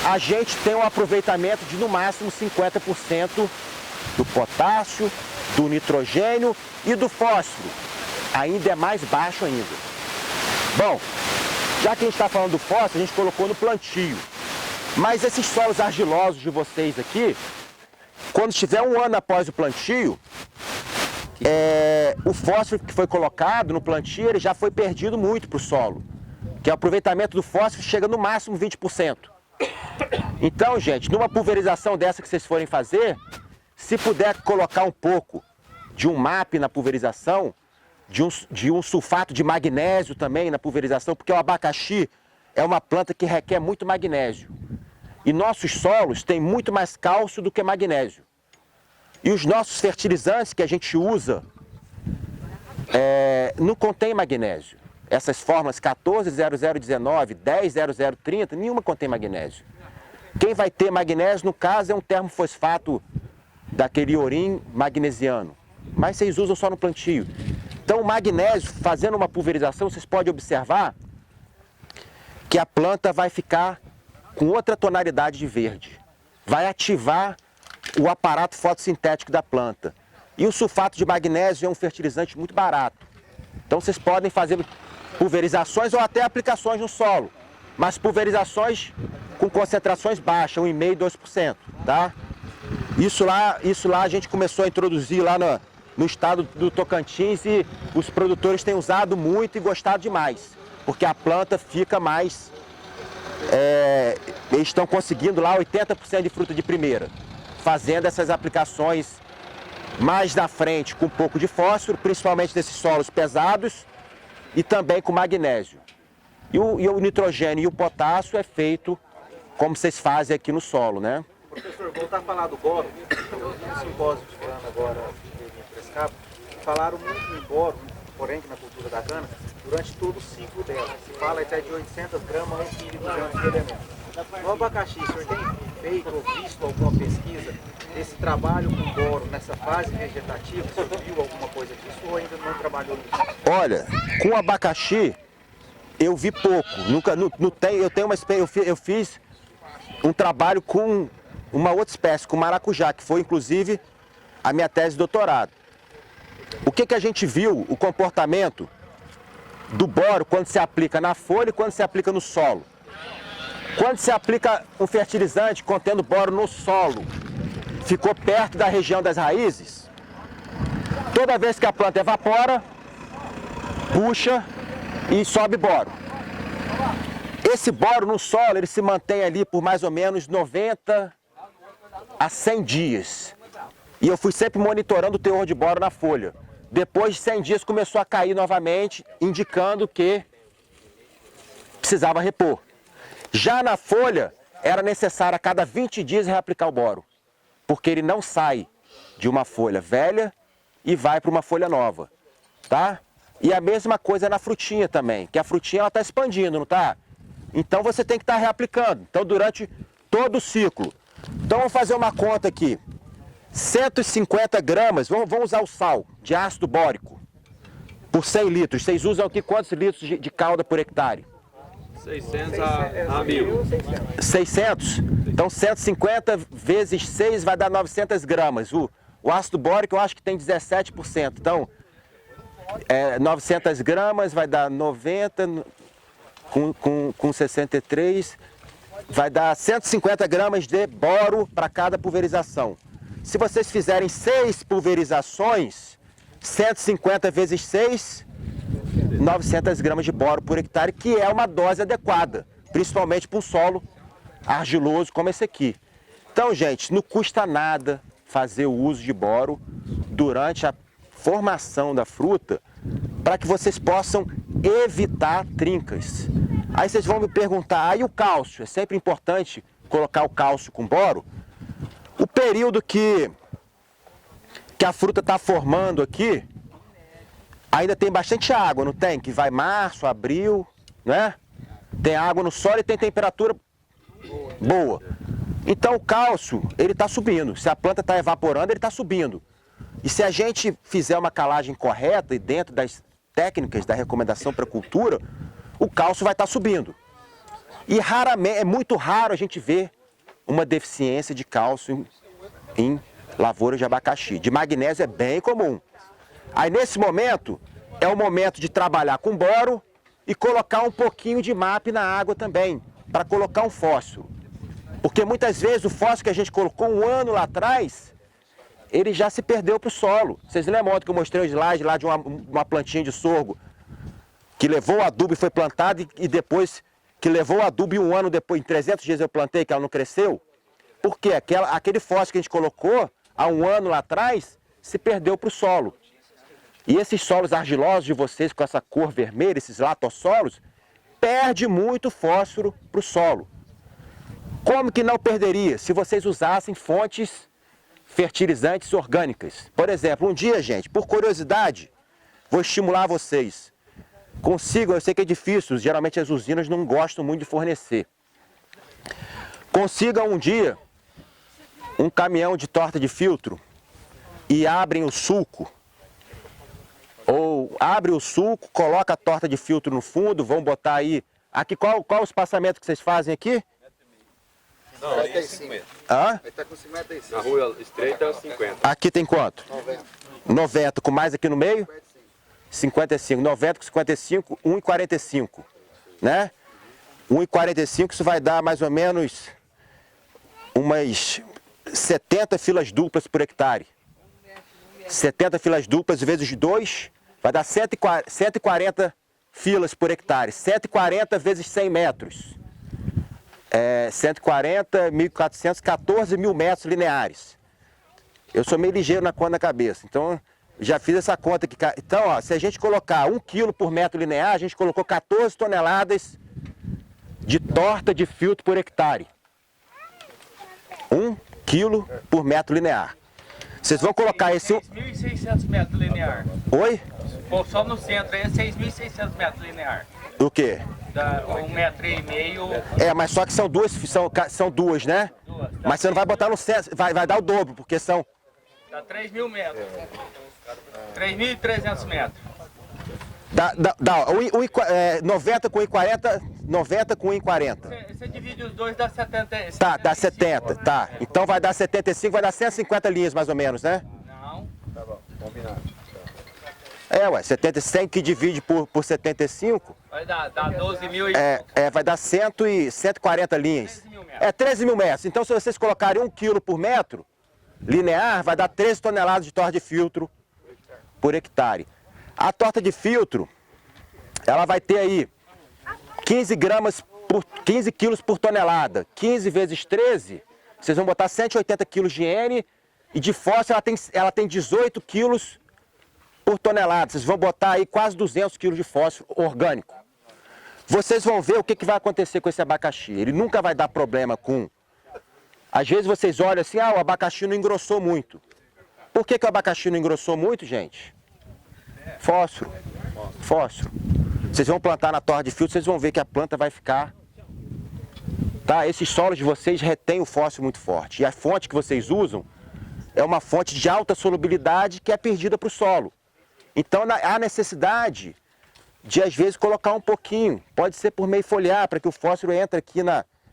a gente tem um aproveitamento de no máximo 50% do potássio, do nitrogênio e do fósforo. Ainda é mais baixo ainda. Bom, já que a gente está falando do fósforo, a gente colocou no plantio. Mas esses solos argilosos de vocês aqui, quando estiver 1 ano após o plantio, o fósforo que foi colocado no plantio, ele já foi perdido muito para o solo. Que o aproveitamento do fósforo chega no máximo 20%. Então, gente, numa pulverização dessa que vocês forem fazer, se puder colocar um pouco de um MAP na pulverização, de um sulfato de magnésio também na pulverização, porque o abacaxi é uma planta que requer muito magnésio. E nossos solos têm muito mais cálcio do que magnésio. E os nossos fertilizantes que a gente usa não contém magnésio. Essas fórmulas 140019, 100030, nenhuma contém magnésio. Quem vai ter magnésio, no caso, é um termofosfato daquele iorim magnesiano. Mas vocês usam só no plantio. Então o magnésio, fazendo uma pulverização, vocês podem observar que a planta vai ficar com outra tonalidade de verde. Vai ativar o aparato fotossintético da planta. E o sulfato de magnésio é um fertilizante muito barato. Então vocês podem fazer pulverizações ou até aplicações no solo. Mas pulverizações com concentrações baixas, 1,5% e 2%, tá? Isso lá a gente começou a introduzir lá no estado do Tocantins e os produtores têm usado muito e gostado demais. Porque a planta fica mais... eles estão conseguindo lá 80% de fruta de primeira. Fazendo essas aplicações mais na frente com um pouco de fósforo, principalmente nesses solos pesados e também com magnésio. E o nitrogênio e o potássio é feito como vocês fazem aqui no solo, né? Professor, voltar a falar do boro, no simpósio de cana agora em Prescaba, falaram muito em boro, porém na cultura da cana, durante todo o ciclo dela. Se fala até de 800 gramas ao quilo de elementos. No abacaxi, o senhor tem feito ou visto alguma pesquisa desse trabalho com boro nessa fase vegetativa? O senhor viu alguma coisa disso ou ainda não trabalhou nisso? Olha, com abacaxi eu vi pouco. Nunca, não tenho, eu tenho uma experiência, eu fiz um trabalho com uma outra espécie, com maracujá, que foi inclusive a minha tese de doutorado. O que a gente viu, o comportamento do boro quando se aplica na folha e quando se aplica no solo. Quando se aplica um fertilizante contendo boro no solo, ficou perto da região das raízes, toda vez que a planta evapora, puxa e sobe boro. Esse boro no solo, ele se mantém ali por mais ou menos 90 a 100 dias. E eu fui sempre monitorando o teor de boro na folha. Depois de 100 dias começou a cair novamente, indicando que precisava repor. Já na folha, era necessário a cada 20 dias reaplicar o boro, porque ele não sai de uma folha velha e vai para uma folha nova, tá? E a mesma coisa na frutinha também, que a frutinha ela está expandindo, não está? Então você tem que estar reaplicando. Então durante todo o ciclo. Então vamos fazer uma conta aqui. 150 gramas, vamos usar o sal de ácido bórico por 100 litros. Vocês usam aqui quantos litros de calda por hectare? 600 a 1000. 600? Então 150 vezes 6 vai dar 900 gramas. O ácido bórico eu acho que tem 17%. Então 900 gramas vai dar 90 com 63, vai dar 150 gramas de boro para cada pulverização. Se vocês fizerem 6 pulverizações, 150 vezes 6, 900 gramas de boro por hectare, que é uma dose adequada, principalmente para um solo argiloso como esse aqui. Então, gente, não custa nada fazer o uso de boro durante a formação da fruta para que vocês possam evitar trincas. Aí vocês vão me perguntar, aí o cálcio? É sempre importante colocar o cálcio com boro? O período que a fruta está formando aqui, ainda tem bastante água, não tem? Que vai março, abril, né? Tem água no solo e tem temperatura boa. Então o cálcio, ele está subindo. Se a planta está evaporando, ele está subindo. E se a gente fizer uma calagem correta e dentro das técnicas da recomendação para a cultura, o cálcio vai estar subindo. E raramente, é muito raro a gente ver uma deficiência de cálcio em lavouras de abacaxi. De magnésio é bem comum. Aí nesse momento, é o momento de trabalhar com boro e colocar um pouquinho de MAP na água também, para colocar um fósforo. Porque muitas vezes o fósforo que a gente colocou um ano lá atrás, ele já se perdeu para o solo. Vocês lembram ontem que eu mostrei o slide lá de uma plantinha de sorgo que levou o adubo e foi plantada e depois que levou o adubo e um ano depois, em 300 dias eu plantei, que ela não cresceu? Por quê? Aquele fósforo que a gente colocou há um ano lá atrás se perdeu para o solo. E esses solos argilosos de vocês com essa cor vermelha, esses latossolos, perde muito fósforo para o solo. Como que não perderia se vocês usassem fontes fertilizantes orgânicas? Por exemplo, um dia, gente, por curiosidade, vou estimular vocês. Consigam, eu sei que é difícil, geralmente as usinas não gostam muito de fornecer. Consigam um dia um caminhão de torta de filtro e abrem o sulco. Ou abre o sulco, coloca a torta de filtro no fundo, vão botar aí. Aqui, qual o espaçamento que vocês fazem aqui? Não, ali é 50. Hã? Ele tá com 55. Na rua estreita é 50. Aqui tem quanto? 90. 90, com mais aqui no meio? 55. 90 com 55, 1,45. Né? 1,45, isso vai dar mais ou menos umas 70 filas duplas por hectare. 70 filas duplas vezes 2, vai dar 140 filas por hectare. 140 vezes 100 metros. 140, 1.400, 14 mil metros lineares. Eu sou meio ligeiro na conta da cabeça, então já fiz essa conta aqui. Então, ó, se a gente colocar 1 quilo por metro linear, a gente colocou 14 toneladas de torta de filtro por hectare. 1 quilo por metro linear. Vocês vão colocar esse... 6.600 metros linear. Oi? Bom, só no centro aí é 6.600 metros linear. O quê? Dá 1,5 metro. Mas só que são duas, né? Duas. Mas você não vai botar no centro, vai dar o dobro, porque são... Dá 3.000 metros. 3.300 metros. Dá 90 com 1,40, 90 com 1,40. Você divide os dois, dá 70. Tá, dá 70, tá. Então vai dar 75, vai dar 150 linhas mais ou menos, né? Não. Tá bom, combinado. Ué, 100 que divide por 75, Vai dar 12.000 e... vai dar 140 linhas. 13 mil metros. 13 mil metros. Então se vocês colocarem 1 quilo por metro linear, vai dar 13 toneladas de torta de filtro por hectare. A torta de filtro, ela vai ter aí 15 quilos por tonelada. 15 vezes 13, vocês vão botar 180 quilos de N, e de fósforo ela tem 18 quilos por tonelada. Vocês vão botar aí quase 200 quilos de fósforo orgânico. Vocês vão ver o que vai acontecer com esse abacaxi. Ele nunca vai dar problema com... Às vezes vocês olham assim, o abacaxi não engrossou muito. Por que o abacaxi não engrossou muito, gente? Fósforo. Fósforo. Vocês vão plantar na torta de filtro, vocês vão ver que a planta vai ficar... Tá? Esses solos de vocês retêm o fósforo muito forte. E a fonte que vocês usam é uma fonte de alta solubilidade que é perdida para o solo. Então há necessidade de, às vezes, colocar um pouquinho. Pode ser por meio foliar, para que o fósforo entre aqui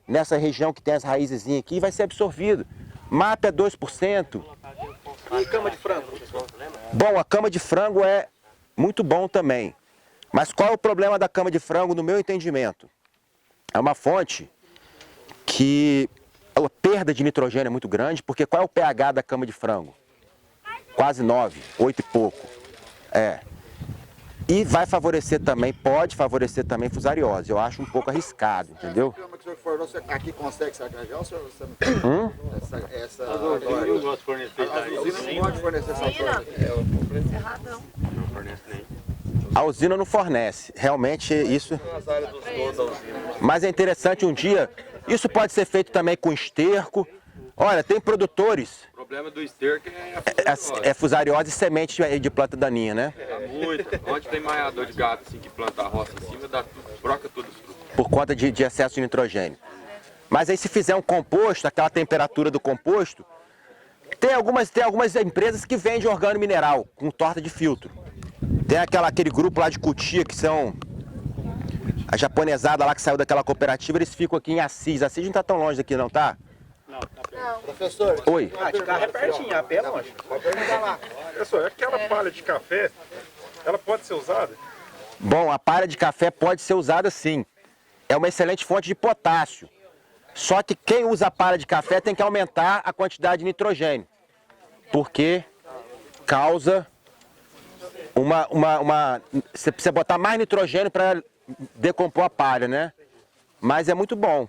nessa região que tem as raízes aqui e vai ser absorvido. MAP é 2%. E cama de frango, professor? Bom, a cama de frango é muito bom também. Mas qual é o problema da cama de frango, no meu entendimento? É uma fonte que a perda de nitrogênio é muito grande, porque qual é o pH da cama de frango? Quase 9, 8 e pouco. E vai favorecer também, pode favorecer também fusariose. Eu acho um pouco arriscado, entendeu? A cama que o senhor fornou, você aqui consegue sacanear ou você não tem? Essa Eu gosto de fornecer. a usina não pode fornecer essa torta. Não fornece nem. A usina não fornece, realmente isso... Nas áreas dos donos da usina. Mas é interessante um dia, isso pode ser feito também com esterco. Olha, tem produtores, O problema do esterco é a fusariose e semente de planta daninha, né? muito. Onde tem maiador de gato assim que planta a roça em cima, dá tudo, broca todos os frutos. Por conta de excesso de nitrogênio. Mas aí se fizer um composto, aquela temperatura do composto, tem algumas empresas que vendem organo mineral com torta de filtro. Tem aquele grupo lá de Cotia que são a japonesada lá que saiu daquela cooperativa, eles ficam aqui em Assis. Assis não está tão longe daqui não, tá? Professor, Oi. De carro é pertinho, a pé é longe. Professor, aquela palha de café, ela pode ser usada? Bom, a palha de café pode ser usada sim. É uma excelente fonte de potássio. Só que quem usa a palha de café tem que aumentar a quantidade de nitrogênio. Porque causa você precisa botar mais nitrogênio para decompor a palha, né? Mas é muito bom.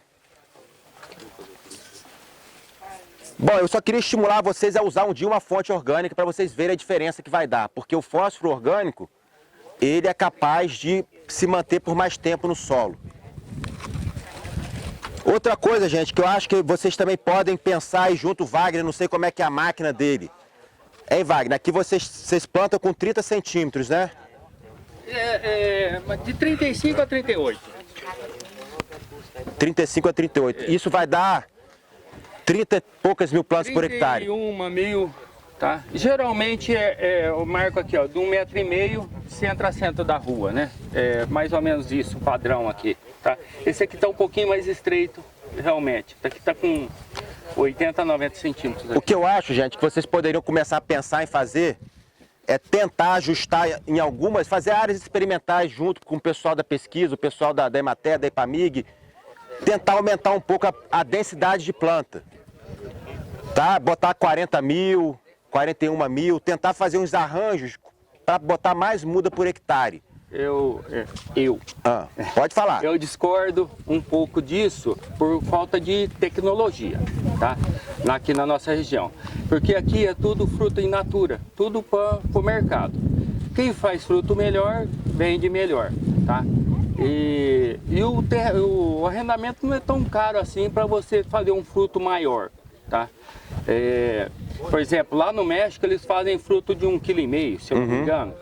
Bom, eu só queria estimular vocês a usar um dia uma fonte orgânica para vocês verem a diferença que vai dar. Porque o fósforo orgânico, ele é capaz de se manter por mais tempo no solo. Outra coisa, gente, que eu acho que vocês também podem pensar aí junto, o Wagner, não sei como é que é a máquina dele. Hein, Wagner, aqui vocês plantam com 30 centímetros, né? De 35 a 38. 35 a 38. Isso vai dar 30 e poucas mil plantas por hectare. 31 mil, tá? Geralmente eu marco aqui, ó, de 1,5 m, centro a centro da rua, né? É mais ou menos isso, o padrão aqui, tá? Esse aqui tá um pouquinho mais estreito, realmente. Esse aqui tá com 80 a 90 centímetros. O que eu acho, gente, que vocês poderiam começar a pensar em fazer é tentar ajustar em algumas, fazer áreas experimentais junto com o pessoal da pesquisa, o pessoal da Emater, da Ipamig, tentar aumentar um pouco a densidade de planta, tá? Botar 40 mil, 41 mil, tentar fazer uns arranjos para botar mais muda por hectare. Pode falar. Eu discordo um pouco disso por falta de tecnologia, tá? Aqui na nossa região. Porque aqui é tudo fruto in natura, tudo para o mercado. Quem faz fruto melhor, vende melhor, tá? E o arrendamento não é tão caro assim para você fazer um fruto maior, tá? Por exemplo, lá no México eles fazem fruto de 1,5 kg, se eu não me engano.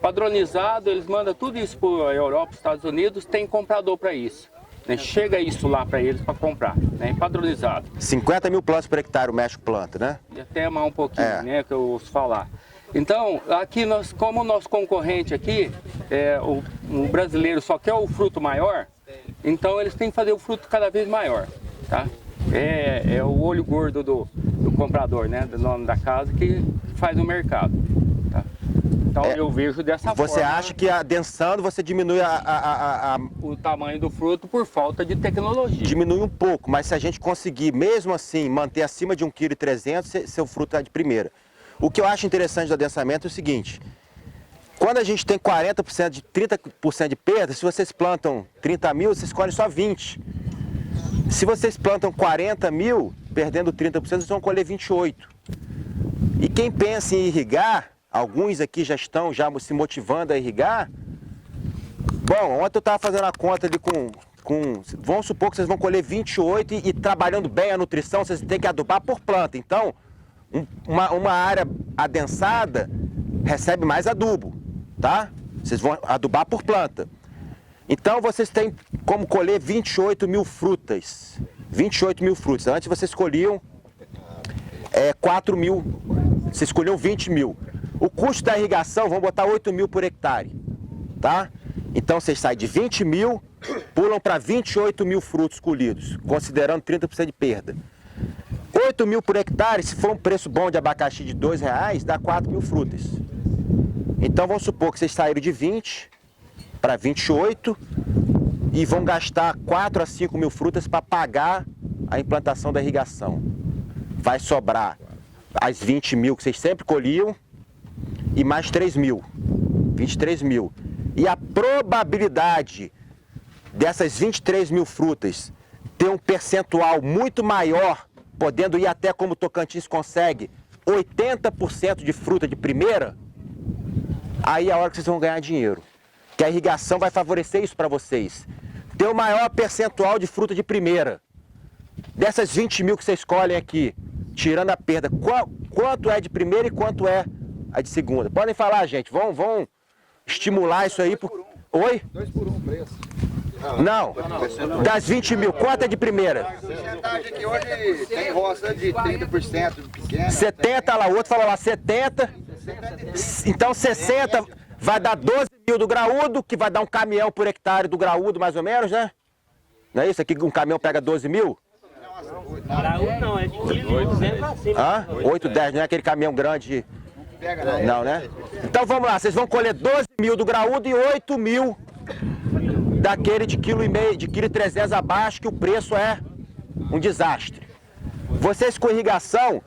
Padronizado, eles mandam tudo isso para a Europa, Estados Unidos, tem comprador para isso. Né? Chega isso lá para eles para comprar, né? Padronizado. 50 mil plantas por hectare o México planta, né? E até mais um pouquinho, né, que eu ouço falar. Então, aqui como o nosso concorrente aqui, o brasileiro só quer o fruto maior, então eles têm que fazer o fruto cada vez maior, tá? É o olho gordo do comprador, né, do dono da casa, que faz o mercado, tá? Então eu vejo dessa forma. Você acha que adensando você diminui o tamanho do fruto por falta de tecnologia? Diminui um pouco, mas se a gente conseguir, mesmo assim, manter acima de 1,3 kg, seu fruto é de primeira. O que eu acho interessante do adensamento é o seguinte: quando a gente tem 40% de 30% de perda, se vocês plantam 30 mil, vocês colhem só 20. Se vocês plantam 40 mil, perdendo 30%, vocês vão colher 28. E quem pensa em irrigar, alguns aqui já estão se motivando a irrigar. Bom, ontem eu estava fazendo a conta ali vamos supor que vocês vão colher 28 e trabalhando bem a nutrição, vocês têm que adubar por planta. Então, uma área adensada recebe mais adubo, tá? Vocês vão adubar por planta. Então, vocês têm como colher 28 mil frutas. 28 mil frutas. Antes vocês colhiam 4 mil, vocês colhiam 20 mil. O custo da irrigação, vamos botar 8 mil por hectare, tá? Então, vocês saem de 20 mil, pulam para 28 mil frutos colhidos, considerando 30% de perda. 8 mil por hectare, se for um preço bom de abacaxi de R$2, dá 4 mil frutas. Então, vamos supor que vocês saíram de 20 para 28 e vão gastar 4 a 5 mil frutas para pagar a implantação da irrigação. Vai sobrar as 20 mil que vocês sempre colhiam e mais 3 mil, 23 mil. E a probabilidade dessas 23 mil frutas ter um percentual muito maior, podendo ir até como o Tocantins consegue, 80% de fruta de primeira, aí é a hora que vocês vão ganhar dinheiro. Que a irrigação vai favorecer isso para vocês. Ter o maior percentual de fruta de primeira. Dessas 20 mil que vocês escolhem aqui, tirando a perda, quanto é de primeira e quanto é a de segunda? Podem falar, gente, vão estimular isso aí. Oi? 2 por 1 preço. Não, das 20 mil, quanto é de primeira? A porcentagem que hoje tem roça de 30% pequena. 70, lá, o outro falou lá, 70. Então 60 vai dar 12 mil do graúdo, que vai dar um caminhão por hectare do graúdo, mais ou menos, né? Não é isso? Aqui um caminhão pega 12 mil? Graúdo não, é de 15% pra cima. 8, 10, não é aquele caminhão grande? Não, né? Então vamos lá, vocês vão colher 12 mil do graúdo e 8 mil daquele de 1,5 kg, de 1,3 kg abaixo, que o preço é um desastre. Vocês com irrigação,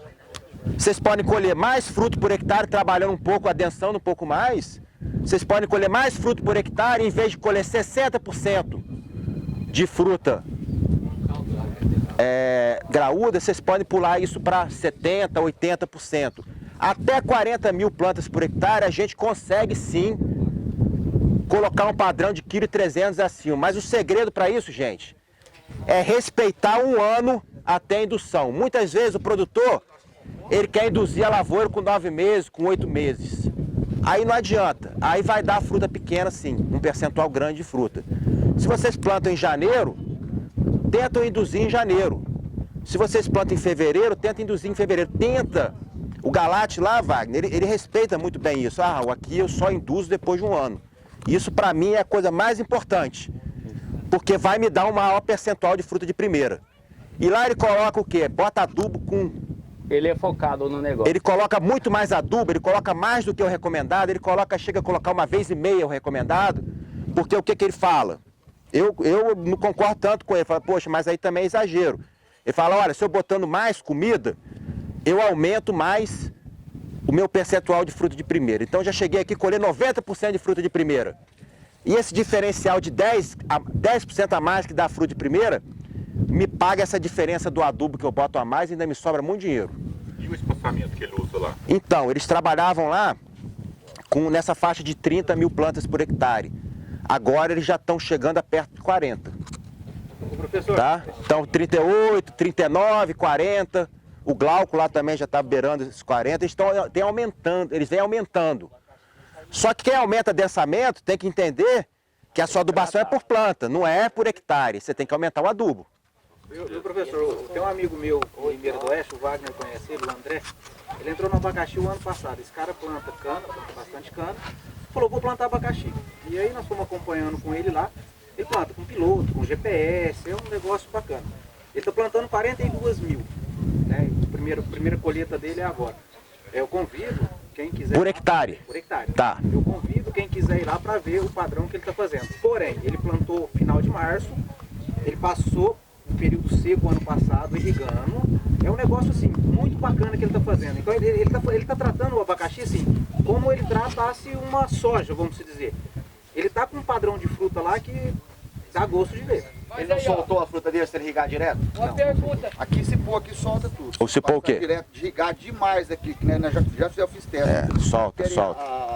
vocês podem colher mais fruto por hectare, trabalhando um pouco, adensando um pouco mais. Vocês podem colher mais fruto por hectare, em vez de colher 60% de fruta graúda, vocês podem pular isso para 70%, 80%. Até 40 mil plantas por hectare a gente consegue sim colocar um padrão de 1,3 kg acima. Mas o segredo para isso, gente, é respeitar um ano até a indução. Muitas vezes o produtor, ele quer induzir a lavoura com 9 meses, com 8 meses. Aí não adianta, aí vai dar fruta pequena sim, um percentual grande de fruta. Se vocês plantam em janeiro, tentam induzir em janeiro. Se vocês plantam em fevereiro, tenta induzir em fevereiro. Tenta. O Galate lá, Wagner, ele respeita muito bem isso. Ah, aqui eu só induzo depois de um ano. Isso para mim é a coisa mais importante, porque vai me dar um maior percentual de fruta de primeira. E lá ele coloca o quê? Bota adubo com... Ele é focado no negócio. Ele coloca muito mais adubo, ele coloca mais do que o recomendado, chega a colocar 1,5 vezes o recomendado, porque o que ele fala? Eu não concordo tanto com ele, falo, poxa, mas aí também é exagero. Ele fala, olha, se eu botando mais comida, eu aumento mais o meu percentual de fruta de primeira. Então já cheguei aqui a colher 90% de fruta de primeira. E esse diferencial de 10% a mais que dá fruta de primeira, me paga essa diferença do adubo que eu boto a mais e ainda me sobra muito dinheiro. E o espaçamento que ele usa lá? Então, eles trabalhavam lá nessa faixa de 30 mil plantas por hectare. Agora eles já estão chegando a perto de 40. Professor, Tá? Então 38, 39, 40. O Glauco lá também já está beirando esses 40. Eles vêm aumentando. Só que quem aumenta densamento tem que entender que a sua adubação é por planta, não é por hectare. Você tem que aumentar o adubo. Viu, professor, tem um amigo meu em Ribeira do Oeste, o Wagner conhece ele, o André. Ele entrou no abacaxi o ano passado. Esse cara planta cana, planta bastante cana. Falou, vou plantar abacaxi. E aí nós fomos acompanhando com ele lá. Ele planta com piloto, com GPS, é um negócio bacana. Ele está plantando 42 mil. Né? A primeira colheita dele é agora. Eu convido quem quiser... Por hectare? Por hectare. Tá. Eu convido quem quiser ir lá para ver o padrão que ele está fazendo. Porém, ele plantou final de março, ele passou um período seco ano passado, irrigando. É um negócio assim, muito bacana que ele está fazendo. Então ele tá tratando o abacaxi assim, como ele tratasse uma soja, vamos dizer. Ele tá com um padrão de fruta lá que dá gosto de ver. Ele não soltou a fruta dele se ele irrigar direto? Uma pergunta. Aqui se pôr aqui solta tudo. Ou se pôr o quê? Direto, de irrigar demais aqui, que né, já fiz teste. Solta.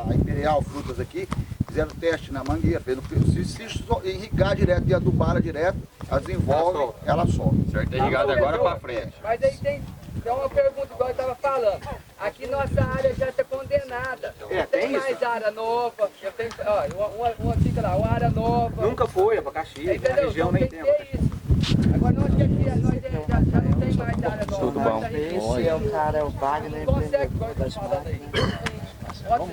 A Imperial Frutas aqui, fizeram teste na mangueira. Se irrigar direto e adubar ela direto, ela desenvolve, ela solta. Certo, irrigado agora para frente. Mas aí tem uma pergunta, igual eu estava falando. Aqui nossa área já está condenada. É, tem tem mais isso. área nova. Eu tenho, ó, uma fica lá, uma área nova. Nunca foi abacaxi, na Entendeu? região Então nem tem tem que ter isso. Agora nós aqui já não tem mais área nova. Tudo bom. Olha, o cara é o Wagner. Não consegue, igual eu tô falando aí.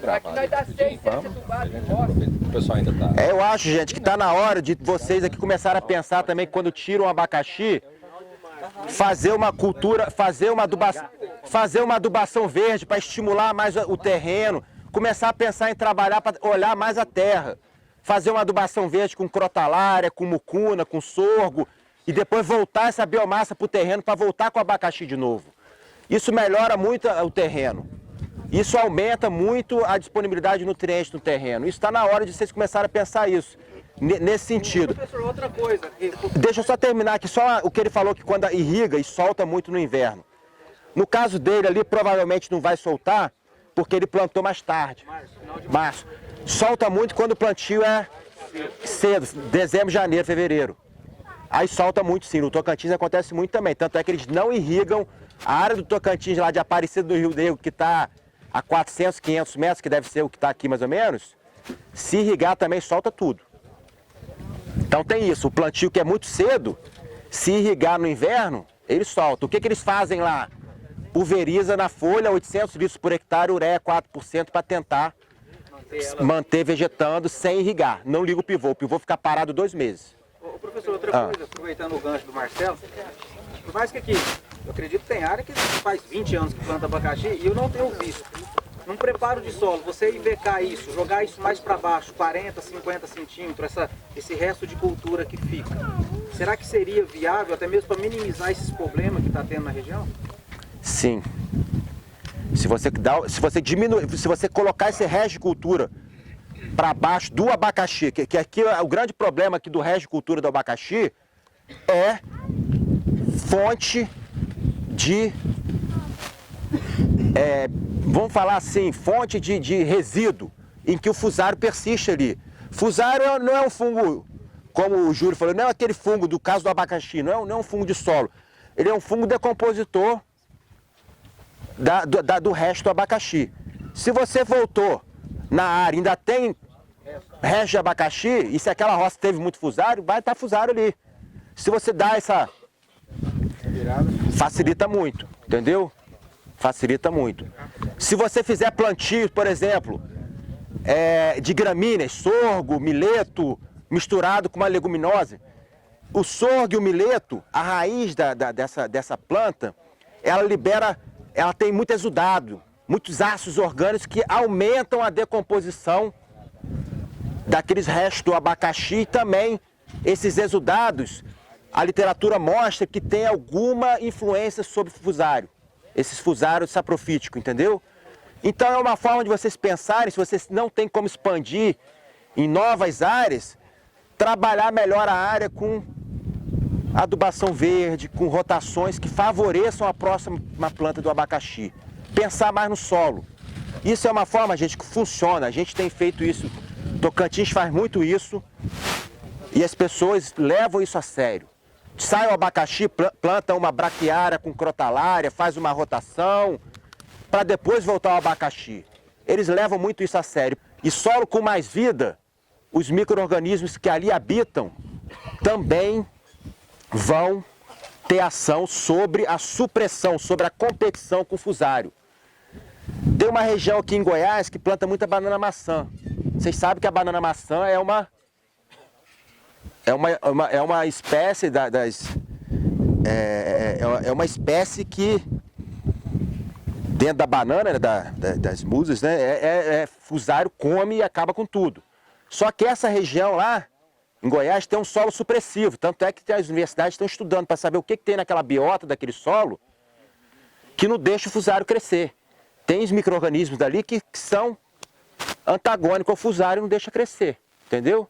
Aqui nós dá 6, 7 tubados de roça. O pessoal ainda tá. Eu acho, gente, que está na hora de vocês aqui começarem a pensar também que quando tiram o abacaxi, fazer uma cultura, fazer uma adubação verde para estimular mais o terreno, começar a pensar em trabalhar para olhar mais a terra, fazer uma adubação verde com crotalária, com mucuna, com sorgo e depois voltar essa biomassa para o terreno para voltar com o abacaxi de novo. Isso melhora muito o terreno. Isso aumenta muito a disponibilidade de nutrientes no terreno. Isso está na hora de vocês começarem a pensar isso, nesse sentido. Professor, outra coisa. Deixa eu só terminar aqui, só o que ele falou que quando irriga e solta muito no inverno. No caso dele ali, provavelmente não vai soltar, porque ele plantou mais tarde. Março. Solta muito quando o plantio é cedo, dezembro, janeiro, fevereiro. Aí solta muito sim, no Tocantins acontece muito também. Tanto é que eles não irrigam a área do Tocantins lá de Aparecida do Rio Negro, que está a 400, 500 metros, que deve ser o que está aqui mais ou menos. Se irrigar também solta tudo. Então tem isso, o plantio que é muito cedo, se irrigar no inverno, ele solta. O que eles fazem lá? Pulveriza na folha 800 litros por hectare, ureia 4% para tentar manter vegetando sem irrigar. Não liga o pivô fica parado 2 meses. Ô, professor, outra coisa, aproveitando o gancho do Marcelo, por mais que aqui, eu acredito que tem área que faz 20 anos que planta abacaxi e eu não tenho visto. Num preparo de solo, você ivecar isso, jogar isso mais para baixo, 40, 50 centímetros, esse resto de cultura que fica, será que seria viável até mesmo para minimizar esses problemas que está tendo na região? Sim. Se você colocar esse resto de cultura para baixo do abacaxi, que aqui o grande problema aqui do resto de cultura do abacaxi é fonte de, vamos falar assim, fonte de resíduo, em que o fusário persiste ali. Fusário não é um fungo, como o Júlio falou, não é aquele fungo do caso do abacaxi, não é um fungo de solo. Ele é um fungo decompositor do resto do abacaxi. Se você voltou na área, ainda tem resto de abacaxi, e se aquela roça teve muito fusário, vai estar fusário ali. Se você dá essa... facilita muito, entendeu? Facilita muito. Se você fizer plantio, por exemplo, de gramíneas, sorgo, mileto, misturado com uma leguminosa, o sorgo e o mileto, a raiz dessa planta, ela tem muito exudado, muitos ácidos orgânicos que aumentam a decomposição daqueles restos do abacaxi. E também esses exudados, a literatura mostra que tem alguma influência sobre o fusário, esses fusários saprofíticos, entendeu? Então é uma forma de vocês pensarem, se vocês não tem como expandir em novas áreas, trabalhar melhor a área com adubação verde, com rotações que favoreçam a próxima planta do abacaxi. Pensar mais no solo. Isso é uma forma, gente, que funciona. A gente tem feito isso. Tocantins faz muito isso e as pessoas levam isso a sério. Sai o abacaxi, planta uma braquiária com crotalária, faz uma rotação, para depois voltar ao abacaxi. Eles levam muito isso a sério. E solo com mais vida, os micro-organismos que ali habitam também vão ter ação sobre a supressão, sobre a competição com o fusário. Tem uma região aqui em Goiás que planta muita banana maçã. Vocês sabem que a banana maçã é uma espécie é uma espécie que dentro da banana, né, das musas, né, fusário come e acaba com tudo. Só que essa região lá, em Goiás, tem um solo supressivo, tanto é que as universidades estão estudando para saber o que tem naquela biota daquele solo que não deixa o fusário crescer. Tem os micro-organismos dali que são antagônicos ao fusário e não deixa crescer, entendeu?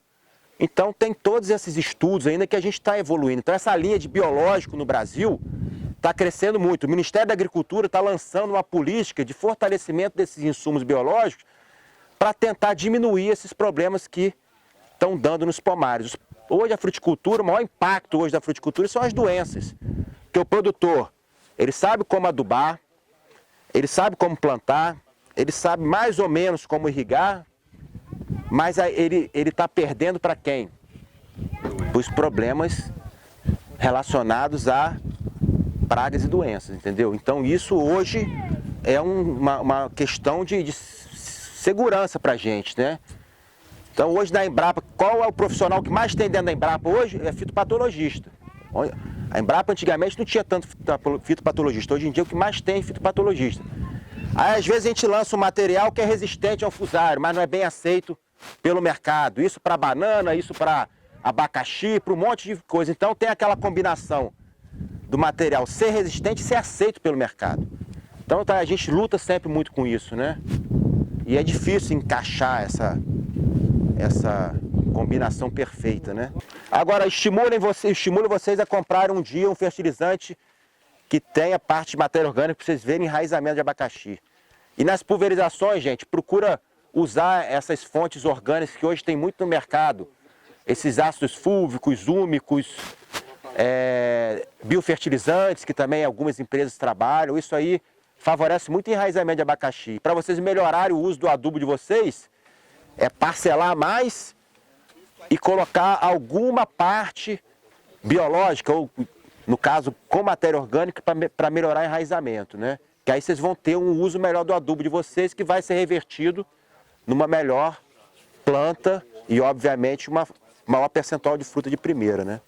Então tem todos esses estudos ainda que a gente está evoluindo. Então essa linha de biológico no Brasil está crescendo muito. O Ministério da Agricultura está lançando uma política de fortalecimento desses insumos biológicos para tentar diminuir esses problemas que estão dando nos pomares. Hoje a fruticultura, o maior impacto hoje da fruticultura são as doenças. Porque o produtor, ele sabe como adubar, ele sabe como plantar, ele sabe mais ou menos como irrigar, mas ele está perdendo para quem? Os problemas relacionados a pragas e doenças, entendeu? Então isso hoje é uma questão de segurança para a gente, né? Então hoje na Embrapa, qual é o profissional que mais tem dentro da Embrapa hoje? É fitopatologista. A Embrapa antigamente não tinha tanto fitopatologista, hoje em dia o que mais tem é fitopatologista. Aí às vezes a gente lança um material que é resistente ao fusário, mas não é bem aceito pelo mercado. Isso para banana, isso para abacaxi, para um monte de coisa. Então tem aquela combinação do material ser resistente e ser aceito pelo mercado. Então a gente luta sempre muito com isso, né? E é difícil encaixar essa combinação perfeita, né? Agora, estimulo vocês a comprar um dia um fertilizante que tenha parte de matéria orgânica para vocês verem enraizamento de abacaxi. E nas pulverizações, gente, procura usar essas fontes orgânicas que hoje tem muito no mercado. Esses ácidos fúlvicos, úmicos, biofertilizantes, que também algumas empresas trabalham. Isso aí favorece muito o enraizamento de abacaxi. Para vocês melhorarem o uso do adubo de vocês, é parcelar mais e colocar alguma parte biológica, ou no caso com matéria orgânica, para melhorar o enraizamento, né? Que aí vocês vão ter um uso melhor do adubo de vocês, que vai ser revertido numa melhor planta e, obviamente, uma maior percentual de fruta de primeira, né?